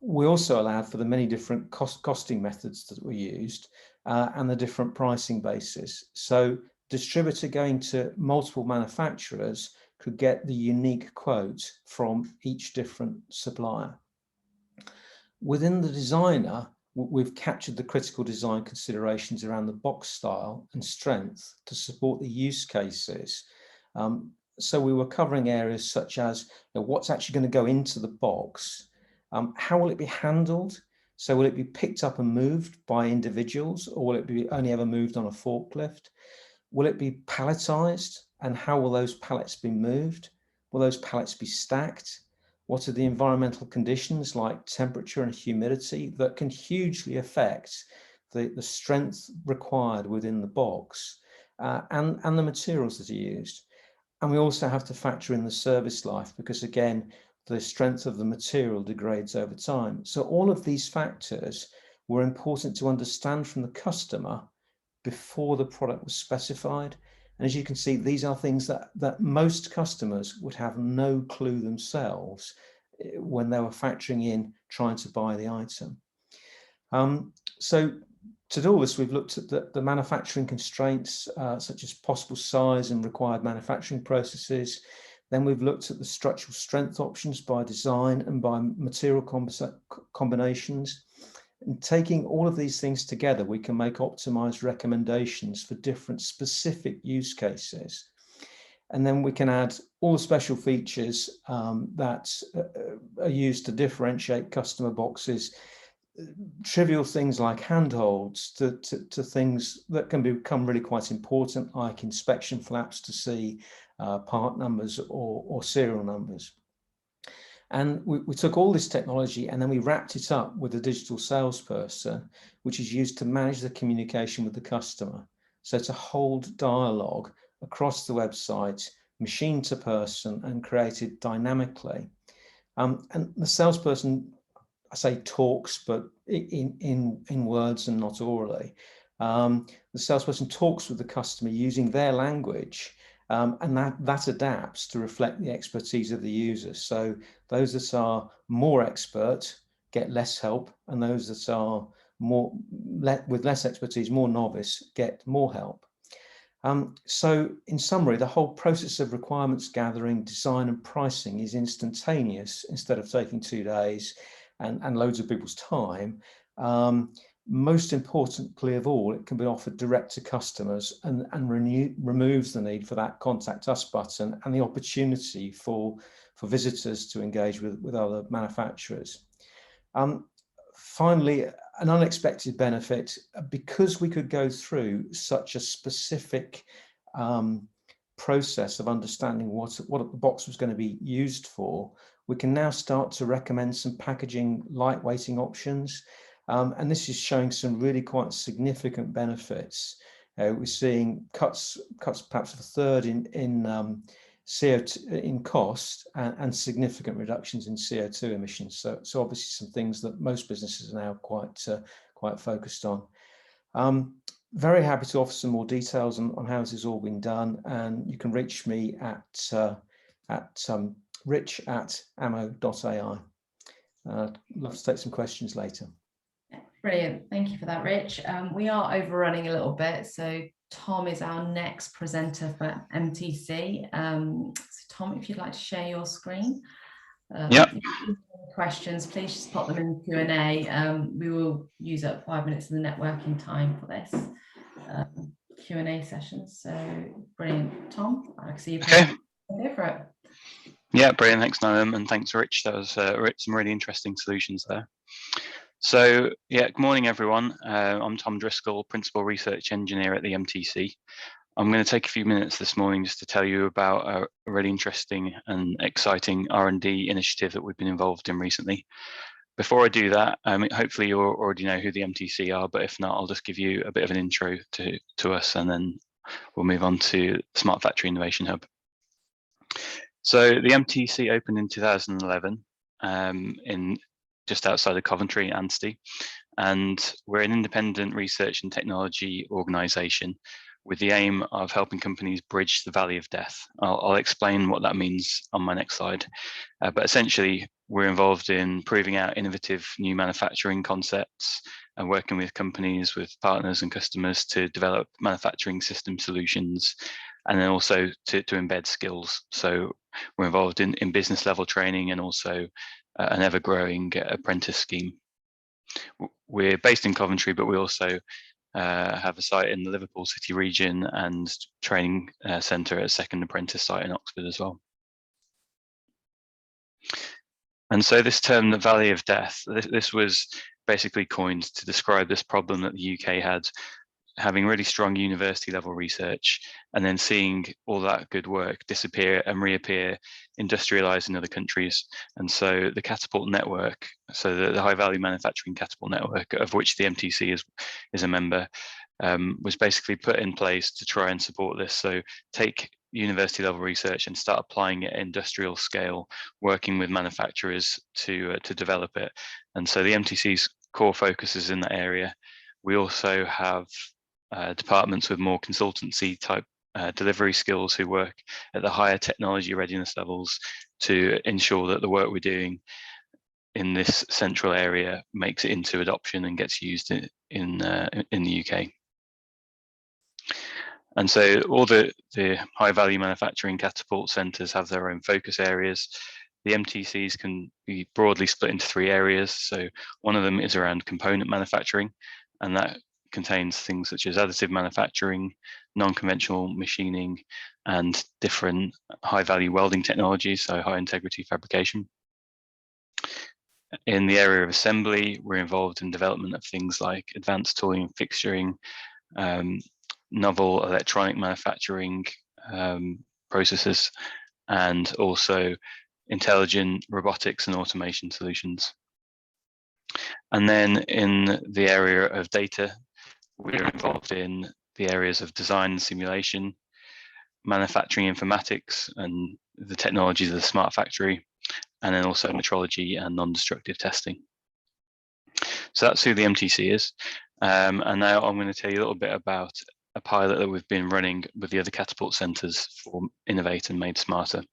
[SPEAKER 7] We also allowed for the many different costing methods that were used and the different pricing bases. So distributor going to multiple manufacturers could get the unique quote from each different supplier. Within the designer, we've captured the critical design considerations around the box style and strength to support the use cases. So we were covering areas such as what's actually going to go into the box, how will it be handled? So will it be picked up and moved by individuals, or will it be only ever moved on a forklift? Will it be palletized, and how will those pallets be moved? Will those pallets be stacked? What are the environmental conditions like temperature and humidity that can hugely affect the strength required within the box and the materials that are used? And we also have to factor in the service life, because again, the strength of the material degrades over time. So all of these factors were important to understand from the customer before the product was specified. And as you can see, these are things that most customers would have no clue themselves when they were factoring in trying to buy the item. So to do all this, we've looked at the manufacturing constraints, such as possible size and required manufacturing processes. Then we've looked at the structural strength options by design and by material combinations. And taking all of these things together, we can make optimized recommendations for different specific use cases. And then we can add all the special features that are used to differentiate customer boxes, trivial things like handholds to things that can become really quite important, like inspection flaps to see part numbers or serial numbers. And we took all this technology and then we wrapped it up with a digital salesperson, which is used to manage the communication with the customer. So to hold dialogue across the website, machine to person, and created dynamically. And the salesperson, I say talks, but in words and not orally. The salesperson talks with the customer using their language. And that adapts to reflect the expertise of the user. So those that are more expert get less help, and those that are with less expertise, more novice, get more help. So in summary, the whole process of requirements gathering, design and pricing is instantaneous instead of taking 2 days and loads of people's time. Most importantly of all, it can be offered direct to customers and removes the need for that contact us button and the opportunity for visitors to engage with other manufacturers. Finally, an unexpected benefit, because we could go through such a specific process of understanding what the box was going to be used for, we can now start to recommend some packaging lightweighting options. And this is showing some really quite significant benefits. We're seeing cuts perhaps of a third in CO2 in cost and significant reductions in CO2 emissions. So obviously some things that most businesses are now quite focused on. Very happy to offer some more details on how this has all been done, and you can reach me at rich@ammo.ai. Love to take some questions later.
[SPEAKER 1] Brilliant. Thank you for that, Rich. We are overrunning a little bit, so Tom is our next presenter for MTC. So Tom, if you'd like to share your screen.
[SPEAKER 8] Yeah.
[SPEAKER 1] Questions, please just pop them in the Q&A. We will use up 5 minutes of the networking time for this Q&A session. So brilliant. Tom, I see you.
[SPEAKER 8] Okay.
[SPEAKER 1] Go for it.
[SPEAKER 8] Yeah, brilliant. Thanks, Noam, and thanks, Rich. That was some really interesting solutions there. So yeah, good morning, everyone. I'm Tom Driscoll, Principal Research Engineer at the MTC. I'm going to take a few minutes this morning just to tell you about a really interesting and exciting R&D initiative that we've been involved in recently. Before I do that, hopefully you already know who the MTC are, but if not, I'll just give you a bit of an intro to us, and then we'll move on to Smart Factory Innovation Hub. So the MTC opened in 2011 in just outside of Coventry, Anstey, and we're an independent research and technology organisation with the aim of helping companies bridge the valley of death. I'll explain what that means on my next slide, but essentially we're involved in proving out innovative new manufacturing concepts and working with companies, with partners and customers to develop manufacturing system solutions, and then also to embed skills. So we're involved in business level training and also an ever-growing apprentice scheme. We're based in Coventry, but we also have a site in the Liverpool City region and training centre at a second apprentice site in Oxford as well. And so this term, the Valley of Death, this was basically coined to describe this problem that the UK had, having really strong university level research and then seeing all that good work disappear and reappear industrialized in other countries. And so the Catapult network, so the high value manufacturing Catapult network, of which the MTC is a member, was basically put in place to try and support this. So take university level research and start applying it at industrial scale, working with manufacturers to develop it. And so the MTC's core focus is in that area. We also have departments with more consultancy type delivery skills who work at the higher technology readiness levels to ensure that the work we're doing in this central area makes it into adoption and gets used in the UK. And so all the high value manufacturing Catapult centres have their own focus areas. The MTCs can be broadly split into 3 areas. So one of them is around component manufacturing, and that contains things such as additive manufacturing, non-conventional machining, and different high-value welding technologies, so high-integrity fabrication. In the area of assembly, we're involved in development of things like advanced tooling and fixturing, novel electronic manufacturing processes, and also intelligent robotics and automation solutions. And then in the area of data, we're involved in the areas of design and simulation, manufacturing informatics and the technologies of the smart factory, and then also metrology and non-destructive testing. So that's who the MTC is. And now I'm going to tell you a little bit about a pilot that we've been running with the other Catapult centres for Innovate and Made Smarter.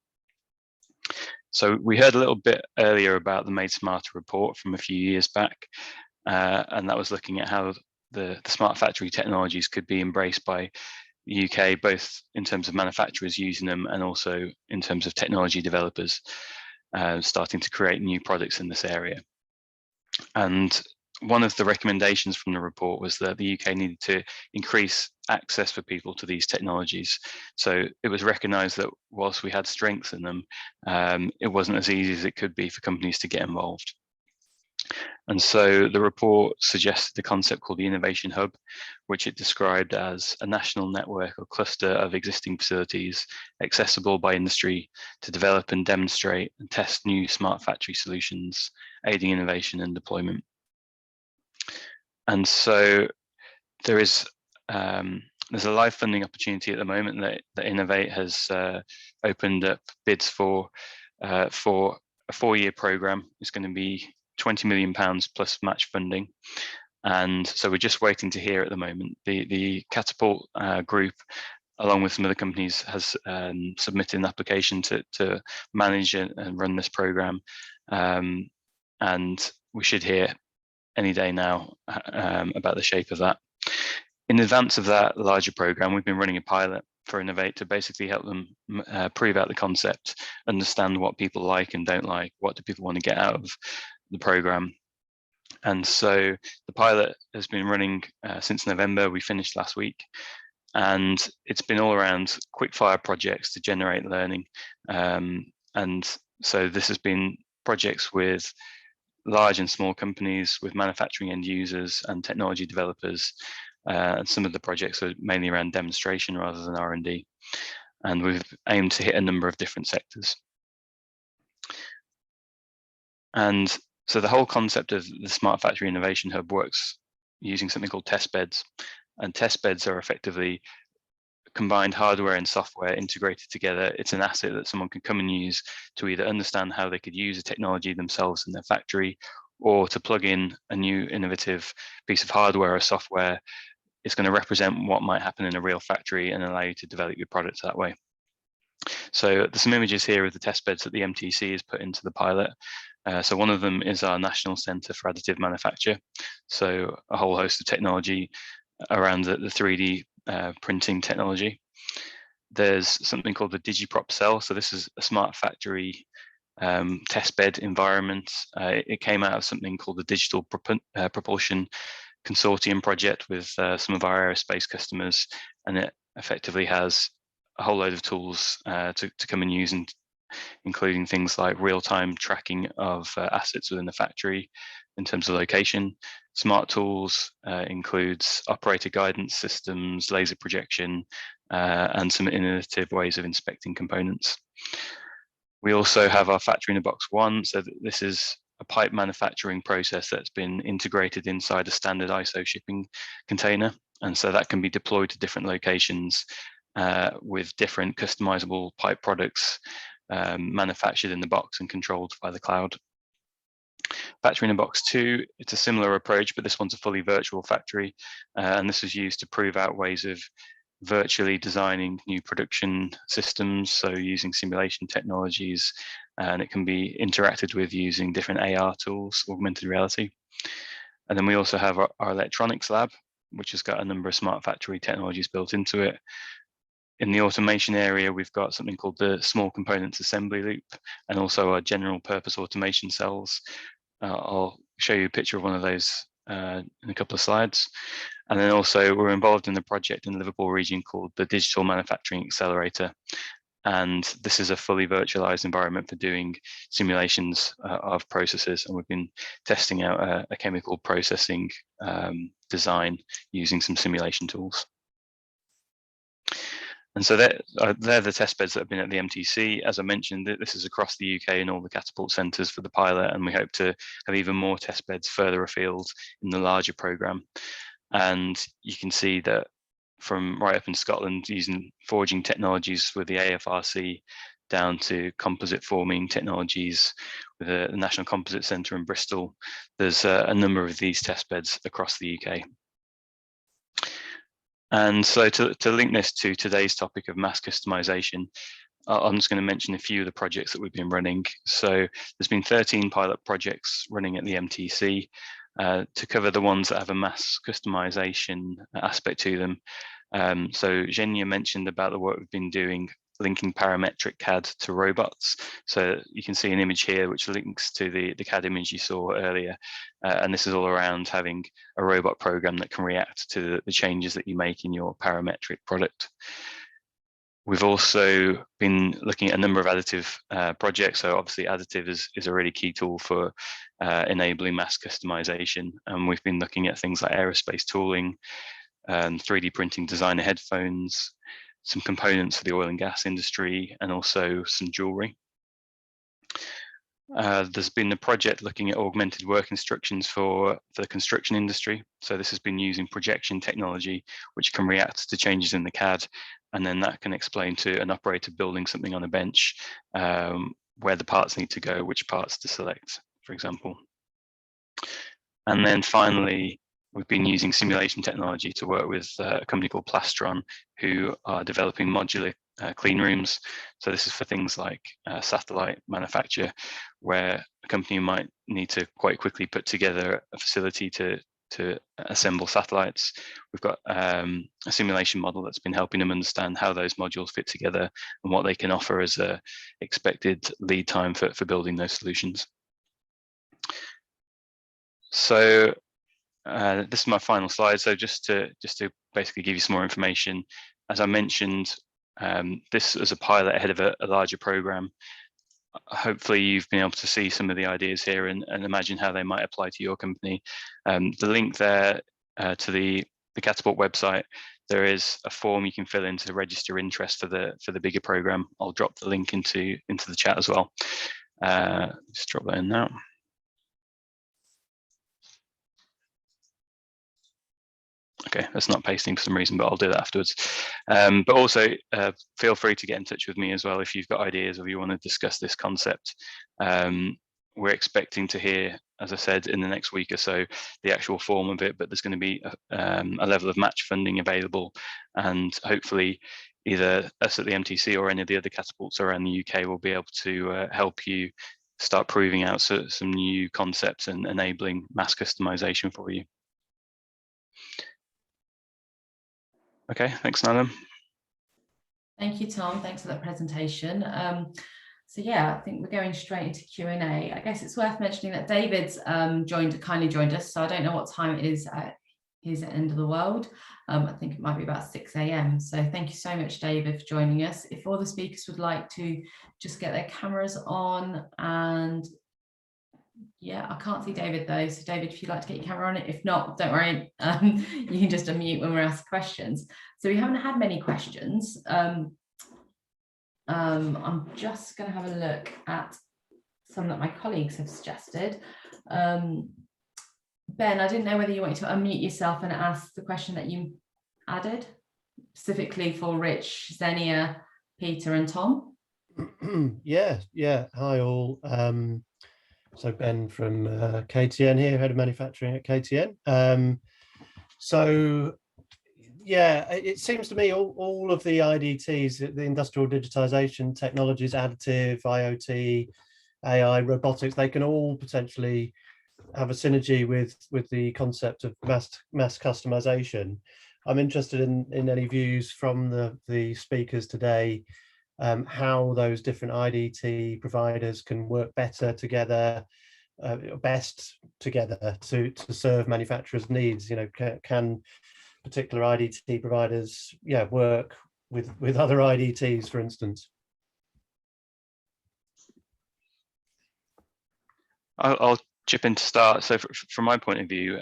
[SPEAKER 8] So we heard a little bit earlier about the Made Smarter report from a few years back, and that was looking at how the smart factory technologies could be embraced by the UK, both in terms of manufacturers using them and also in terms of technology developers starting to create new products in this area. And one of the recommendations from the report was that the UK needed to increase access for people to these technologies. So it was recognised that whilst we had strengths in them, it wasn't as easy as it could be for companies to get involved. And so the report suggested the concept called the Innovation Hub, which it described as a national network or cluster of existing facilities accessible by industry to develop and demonstrate and test new smart factory solutions, aiding innovation and deployment. And so there's a live funding opportunity at the moment that Innovate has opened up bids for a 4-year program. It's going to be £20 million plus match funding, and so we're just waiting to hear at the moment. The Catapult group, along with some other companies, has submitted an application to manage and run this program, and we should hear any day now about the shape of that. In advance of that larger program, we've been running a pilot for Innovate to basically help them prove out the concept, understand what people like and don't like, what do people want to get out of the program. And so the pilot has been running since November. We finished last week, and it's been all around quickfire projects to generate learning. And so this has been projects with large and small companies, with manufacturing end users and technology developers. And some of the projects are mainly around demonstration rather than R&D. And we've aimed to hit a number of different sectors. And so the whole concept of the Smart Factory Innovation Hub works using something called test beds. And test beds are effectively combined hardware and software integrated together. It's an asset that someone can come and use to either understand how they could use a technology themselves in their factory, or to plug in a new innovative piece of hardware or software. It's going to represent what might happen in a real factory and allow you to develop your products that way. So there's some images here of the test beds that the MTC has put into the pilot. So one of them is our National Centre for Additive Manufacture. So a whole host of technology around the 3D printing technology. There's something called the DigiProp cell. So this is a smart factory test bed environment. It came out of something called the Digital Propulsion Consortium project with some of our aerospace customers, and it effectively has a whole load of tools to come and use, and including things like real-time tracking of assets within the factory in terms of location. Smart tools includes operator guidance systems, laser projection, and some innovative ways of inspecting components. We also have our Factory in a Box 1. So this is a pipe manufacturing process that's been integrated inside a standard ISO shipping container. And so that can be deployed to different locations with different customizable pipe products manufactured in the box and controlled by the cloud. Factory in a Box 2, it's a similar approach, but this one's a fully virtual factory. And this was used to prove out ways of virtually designing new production systems, so using simulation technologies, and it can be interacted with using different AR tools, augmented reality. And then we also have our electronics lab, which has got a number of smart factory technologies built into it. In the automation area, we've got something called the small components assembly loop, and also our general purpose automation cells. I'll show you a picture of one of those in a couple of slides. And then also we're involved in a project in the Liverpool region called the Digital Manufacturing Accelerator. And this is a fully virtualized environment for doing simulations of processes. And we've been testing out a chemical processing design using some simulation tools. And so they're the test beds that have been at the MTC. As I mentioned, this is across the UK and all the catapult centres for the pilot, and we hope to have even more test beds further afield in the larger programme. And you can see that from right up in Scotland, using forging technologies with the AFRC down to composite forming technologies with the National Composite Centre in Bristol, there's a number of these test beds across the UK. And so to link this to today's topic of mass customization, I'm just going to mention a few of the projects that we've been running. So there's been 13 pilot projects running at the MTC to cover the ones that have a mass customization aspect to them. So Zhenya mentioned about the work we've been doing linking parametric CAD to robots. So you can see an image here which links to the CAD image you saw earlier. And this is all around having a robot program that can react to the changes that you make in your parametric product. We've also been looking at a number of additive projects. So obviously additive is a really key tool for enabling mass customization. And we've been looking at things like aerospace tooling, 3D printing designer headphones, some components for the oil and gas industry, and also some jewelry. There's been a project looking at augmented work instructions for the construction industry. So this has been using projection technology, which can react to changes in the CAD, and then that can explain to an operator building something on a bench where the parts need to go, which parts to select, for example. And then finally, we've been using simulation technology to work with a company called Plastron, who are developing modular clean rooms. So this is for things like satellite manufacture, where a company might need to quite quickly put together a facility to assemble satellites. We've got a simulation model that's been helping them understand how those modules fit together and what they can offer as a expected lead time for building those solutions. So this is my final slide. So just to basically give you some more information, as I mentioned, this is a pilot ahead of a larger program. Hopefully you've been able to see some of the ideas here and imagine how they might apply to your company. The link there to the Catapult website, there is a form you can fill in to register interest for the bigger program. I'll drop the link into the chat as well. Just drop that in now. Okay, that's not pasting for some reason, but I'll do that afterwards. But also feel free to get in touch with me as well if you've got ideas or you want to discuss this concept. We're expecting to hear, as I said, in the next week or so, the actual form of it, but there's going to be a level of match funding available, and hopefully either us at the MTC or any of the other catapults around the UK will be able to help you start proving out some new concepts and enabling mass customization for you. Okay, thanks, Nalam.
[SPEAKER 1] Thank you, Tom. Thanks for that presentation. So yeah, I think we're going straight into Q&A. I guess it's worth mentioning that David's kindly joined us, so I don't know what time it is at his end of the world. I think it might be about 6 AM. So thank you so much, David, for joining us. If all the speakers would like to just get their cameras on, and yeah, I can't see David though. So David, if you'd like to get your camera on it, if not, don't worry. You can just unmute when we're asked questions. So we haven't had many questions. I'm just going to have a look at some that my colleagues have suggested. Ben, I didn't know whether you wanted to unmute yourself and ask the question that you added, specifically for Rich, Xenia, Peter and Tom.
[SPEAKER 9] Yeah. Hi all. So Ben from KTN here, head of manufacturing at KTN. So yeah, it seems to me all of the IDTs, the industrial digitization technologies, additive, IoT, AI, robotics, they can all potentially have a synergy with the concept of mass customization. I'm interested in any views from the speakers today, how those different IDT providers can work better together, best together to serve manufacturers' needs. You know, can particular IDT providers work with other IDTs, for instance?
[SPEAKER 8] I'll chip in to start. So from my point of view,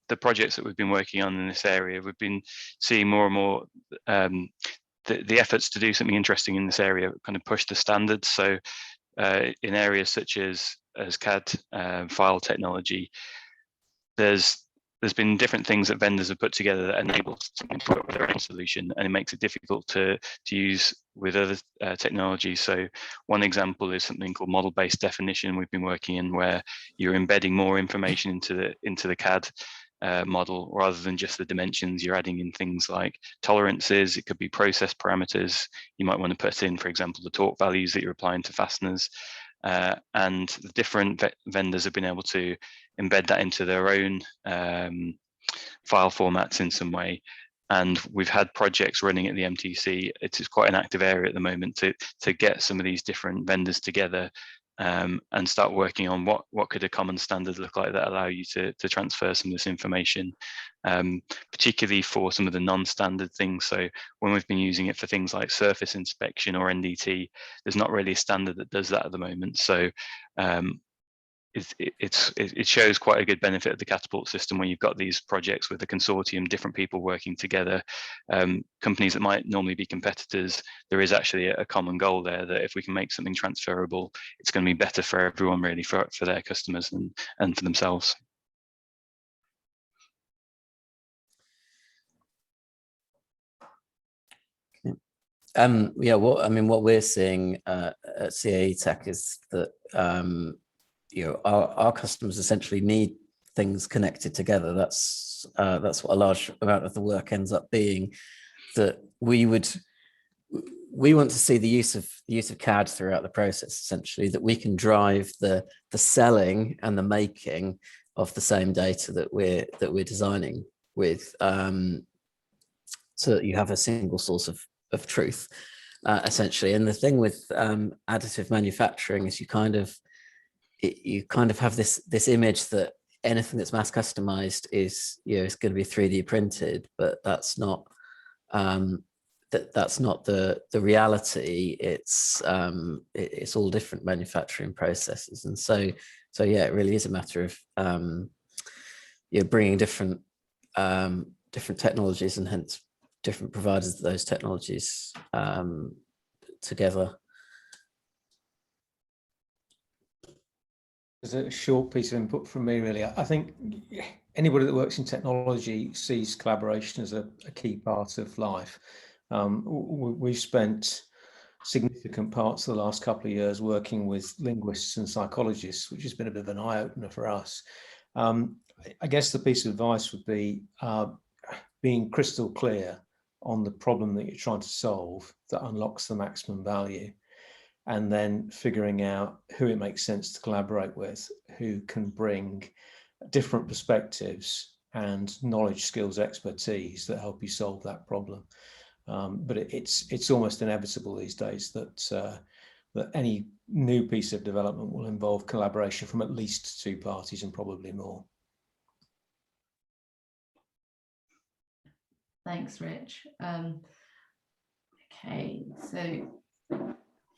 [SPEAKER 8] the projects that we've been working on in this area, we've been seeing more and more the efforts to do something interesting in this area kind of push the standards. So in areas such as CAD file technology, there's been different things that vendors have put together that enable something to work with their own solution, and it makes it difficult to use with other technologies. So one example is something called model-based definition we've been working in, where you're embedding more information into the CAD model rather than just the dimensions. You're adding in things like tolerances. It could be process parameters. You might want to put in, for example, the torque values that you're applying to fasteners. And the different vendors have been able to embed that into their own file formats in some way. And we've had projects running at the MTC. It's quite an active area at the moment to get some of these different vendors together and start working on what could a common standard look like that allow you to transfer some of this information, particularly for some of the non-standard things. So when we've been using it for things like surface inspection or NDT, there's not really a standard that does that at the moment. So it shows quite a good benefit of the Catapult system when you've got these projects with a consortium, different people working together, companies that might normally be competitors. There is actually a common goal there that if we can make something transferable, it's going to be better for everyone, really, for their customers and for themselves.
[SPEAKER 10] Yeah, what we're seeing at CAE Tech is that our customers essentially need things connected together. That's what a large amount of the work ends up being. That we we want to see the use of CAD throughout the process, essentially, that we can drive the selling and the making of the same data that we're designing with, so that you have a single source of truth, essentially. And the thing with additive manufacturing is you kind of have this image that anything that's mass customized is, is going to be 3D printed, but that's not that's not the reality. It's all different manufacturing processes, and so yeah, it really is a matter of bringing different technologies, and hence different providers of those technologies together.
[SPEAKER 7] There's a short piece of input from me, really. I think anybody that works in technology sees collaboration as a key part of life. We've spent significant parts of the last couple of years working with linguists and psychologists, which has been a bit of an eye-opener for us. I guess the piece of advice would be being crystal clear on the problem that you're trying to solve that unlocks the maximum value, and then figuring out who it makes sense to collaborate with, who can bring different perspectives and knowledge, skills, expertise that help you solve that problem. But it's almost inevitable these days that any new piece of development will involve collaboration from at least two parties, and probably more.
[SPEAKER 1] Thanks, Rich. Okay, so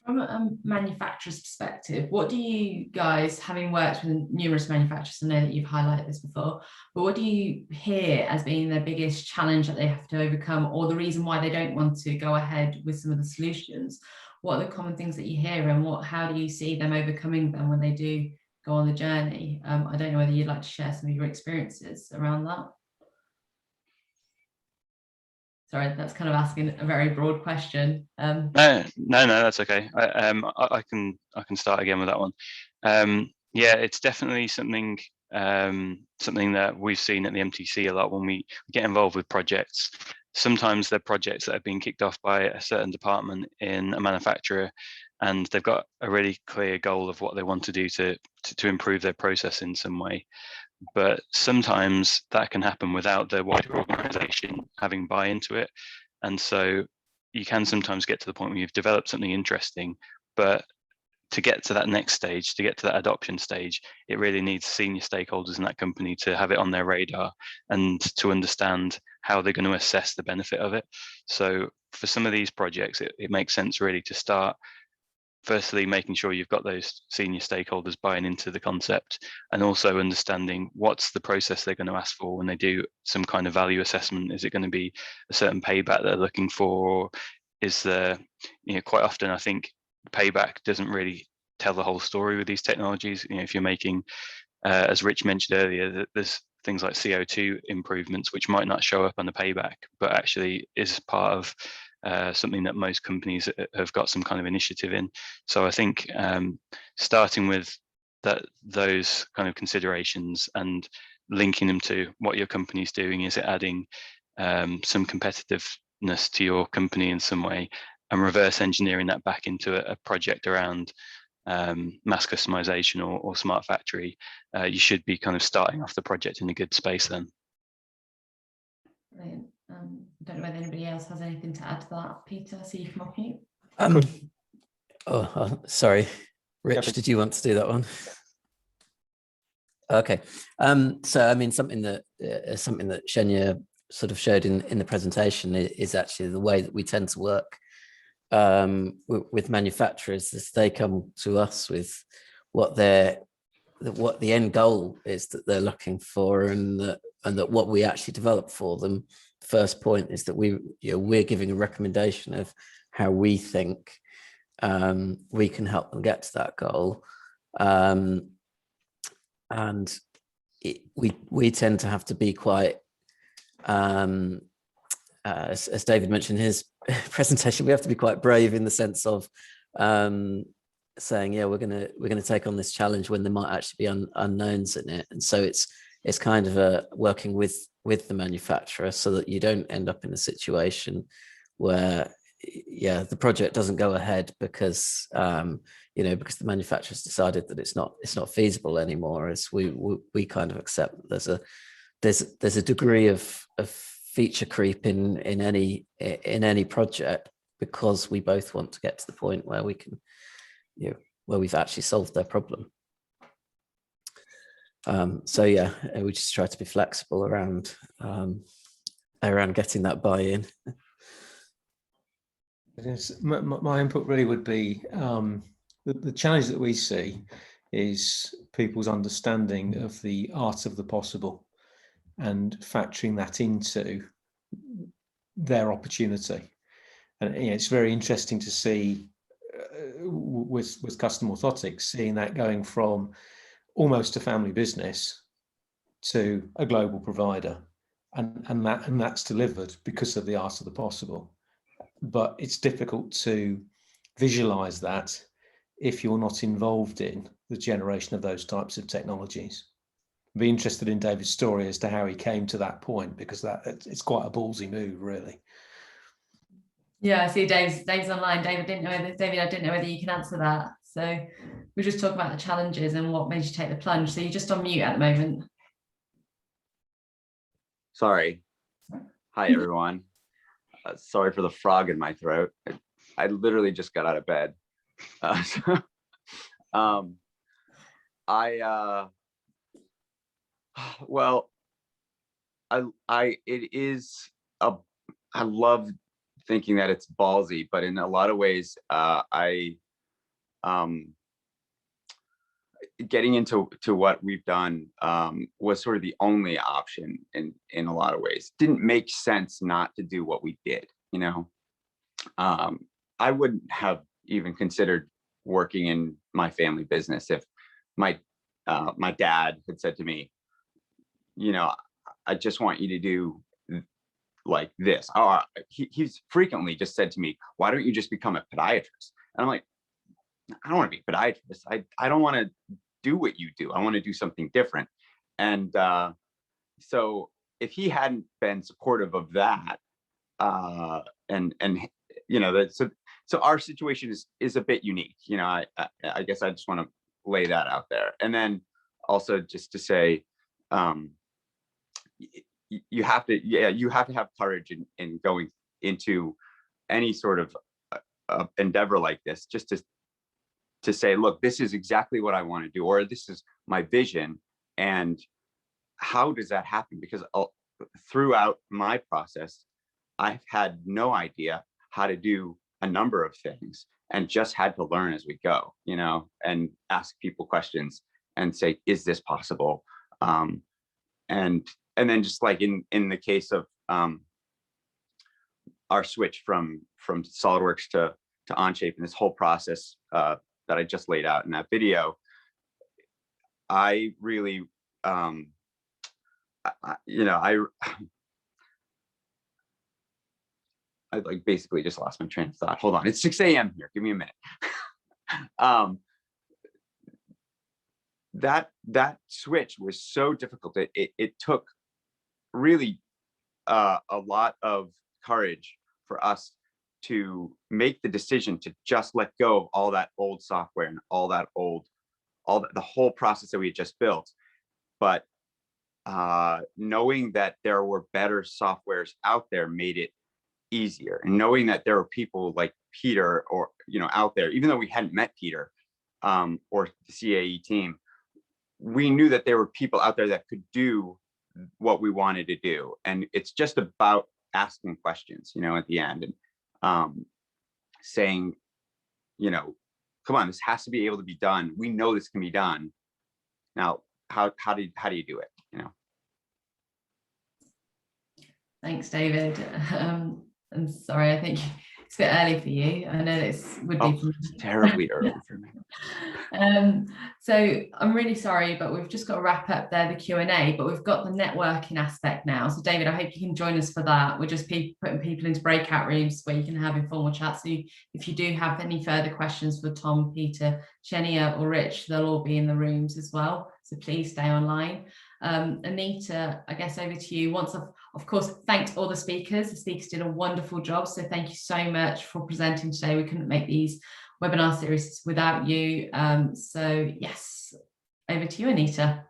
[SPEAKER 1] from a manufacturer's perspective, what do you guys, having worked with numerous manufacturers, I know that you've highlighted this before, but what do you hear as being their biggest challenge that they have to overcome, or the reason why they don't want to go ahead with some of the solutions? What are the common things that you hear, and how do you see them overcoming them when they do go on the journey? I don't know whether you'd like to share some of your experiences around that. Sorry, that's kind of asking a very broad question.
[SPEAKER 8] No, that's okay. I can start again with that one. Yeah, it's definitely something that we've seen at the MTC a lot when we get involved with projects. Sometimes they're projects that have been kicked off by a certain department in a manufacturer, and they've got a really clear goal of what they want to do to improve their process in some way. But sometimes that can happen without the wider organization having buy into it. And so you can sometimes get to the point where you've developed something interesting, but to get to that next stage, to get to that adoption stage, it really needs senior stakeholders in that company to have it on their radar and to understand how they're going to assess the benefit of it. So for some of these projects, it makes sense really to start firstly making sure you've got those senior stakeholders buying into the concept, and also understanding what's the process they're going to ask for when they do some kind of value assessment. Is it going to be a certain payback they're looking for, or is there, quite often I think payback doesn't really tell the whole story with these technologies. If you're making, as Rich mentioned earlier, there's things like CO2 improvements which might not show up on the payback, but actually is part of something that most companies have got some kind of initiative in. So I think starting with those kind of considerations and linking them to what your company's doing, is it adding some competitiveness to your company in some way, and reverse engineering that back into a project around mass customization or smart factory, you should be kind of starting off the project in a good space then.
[SPEAKER 1] Brilliant. I don't know whether anybody else has anything to add to that. Peter, I see you come off mute.
[SPEAKER 10] Sorry, Rich, did you want to do that one? Okay. So I mean, something that Shenya sort of showed in the presentation is actually the way that we tend to work with manufacturers, as they come to us with what the end goal is that they're looking for, and that what we actually develop for them. First point is that we're giving a recommendation of how we think we can help them get to that goal, and we tend to have to be quite, as David mentioned in his presentation, we have to be quite brave in the sense of saying, yeah, we're gonna take on this challenge when there might actually be unknowns in it. And so it's kind of working with the manufacturer so that you don't end up in a situation where yeah, the project doesn't go ahead because you know, because the manufacturers decided that it's not feasible anymore. As we kind of accept that there's a degree of feature creep in any project, because we both want to get to the point where we can, you know, where we've actually solved their problem. So yeah, we just try to be flexible around getting that buy-in.
[SPEAKER 7] My input really would be the challenge that we see is people's understanding of the art of the possible and factoring that into their opportunity. And you know, it's very interesting to see with custom orthotics, seeing that going from almost a family business to a global provider, and that's delivered because of the art of the possible. But it's difficult to visualize that if you're not involved in the generation of those types of technologies. I'd be interested in David's story as to how he came to that point, because it's quite a ballsy move, really.
[SPEAKER 1] Yeah, I see Dave's online. David, I didn't know whether you can answer that. So we're just talking about the challenges and what made you take the plunge. So you're just on mute at the moment.
[SPEAKER 11] Sorry. Hi, everyone. Sorry for the frog in my throat. I literally just got out of bed. I love thinking that it's ballsy, but in a lot of ways, getting into what we've done was sort of the only option in a lot of ways. Didn't make sense not to do what we did, you know. I wouldn't have even considered working in my family business if my dad had said to me, you know, I just want you to do like this. Oh, he's frequently just said to me, why don't you just become a podiatrist? And I'm like, I don't want to be a podiatrist. I don't want to do what you do. I want to do something different. And so if he hadn't been supportive of that, and you know, that so our situation is a bit unique. You know, I guess I just want to lay that out there. And then also just to say, you have to have courage in going into any sort of endeavor like this, just to say, look, this is exactly what I want to do, or this is my vision. And how does that happen? Because throughout my process, I've had no idea how to do a number of things and just had to learn as we go, you know, and ask people questions and say, is this possible? And then just like in the case of our switch from SolidWorks to Onshape, and this whole process that I just laid out in that video, I really, you know, I like basically just lost my train of thought. Hold on, it's 6 a.m. here. Give me a minute. That switch was so difficult. It took really a lot of courage for us to make the decision to just let go of all that old software and the whole process that we had just built. But knowing that there were better softwares out there made it easier, and knowing that there were people like Peter, or you know, out there, even though we hadn't met Peter or the CAE team, we knew that there were people out there that could do what we wanted to do. And it's just about asking questions, you know, at the end, and saying, you know, come on, this has to be able to be done. We know this can be done. Now, how do you do it, you know?
[SPEAKER 1] Thanks, David. I'm sorry, I think it's a bit early for you. I know this would be
[SPEAKER 11] terribly early for me.
[SPEAKER 1] So I'm really sorry, but we've just got to wrap up there the Q&A, but we've got the networking aspect now. So David, I hope you can join us for that. We're just putting people into breakout rooms where you can have informal chats. So if you do have any further questions for Tom, Peter, Shenia or Rich, they'll all be in the rooms as well. So please stay online. Anita, I guess over to you. Once I've Of course, thanks all the speakers. The speakers did a wonderful job. So thank you so much for presenting today. We couldn't make these webinar series without you. So yes, over to you, Anita.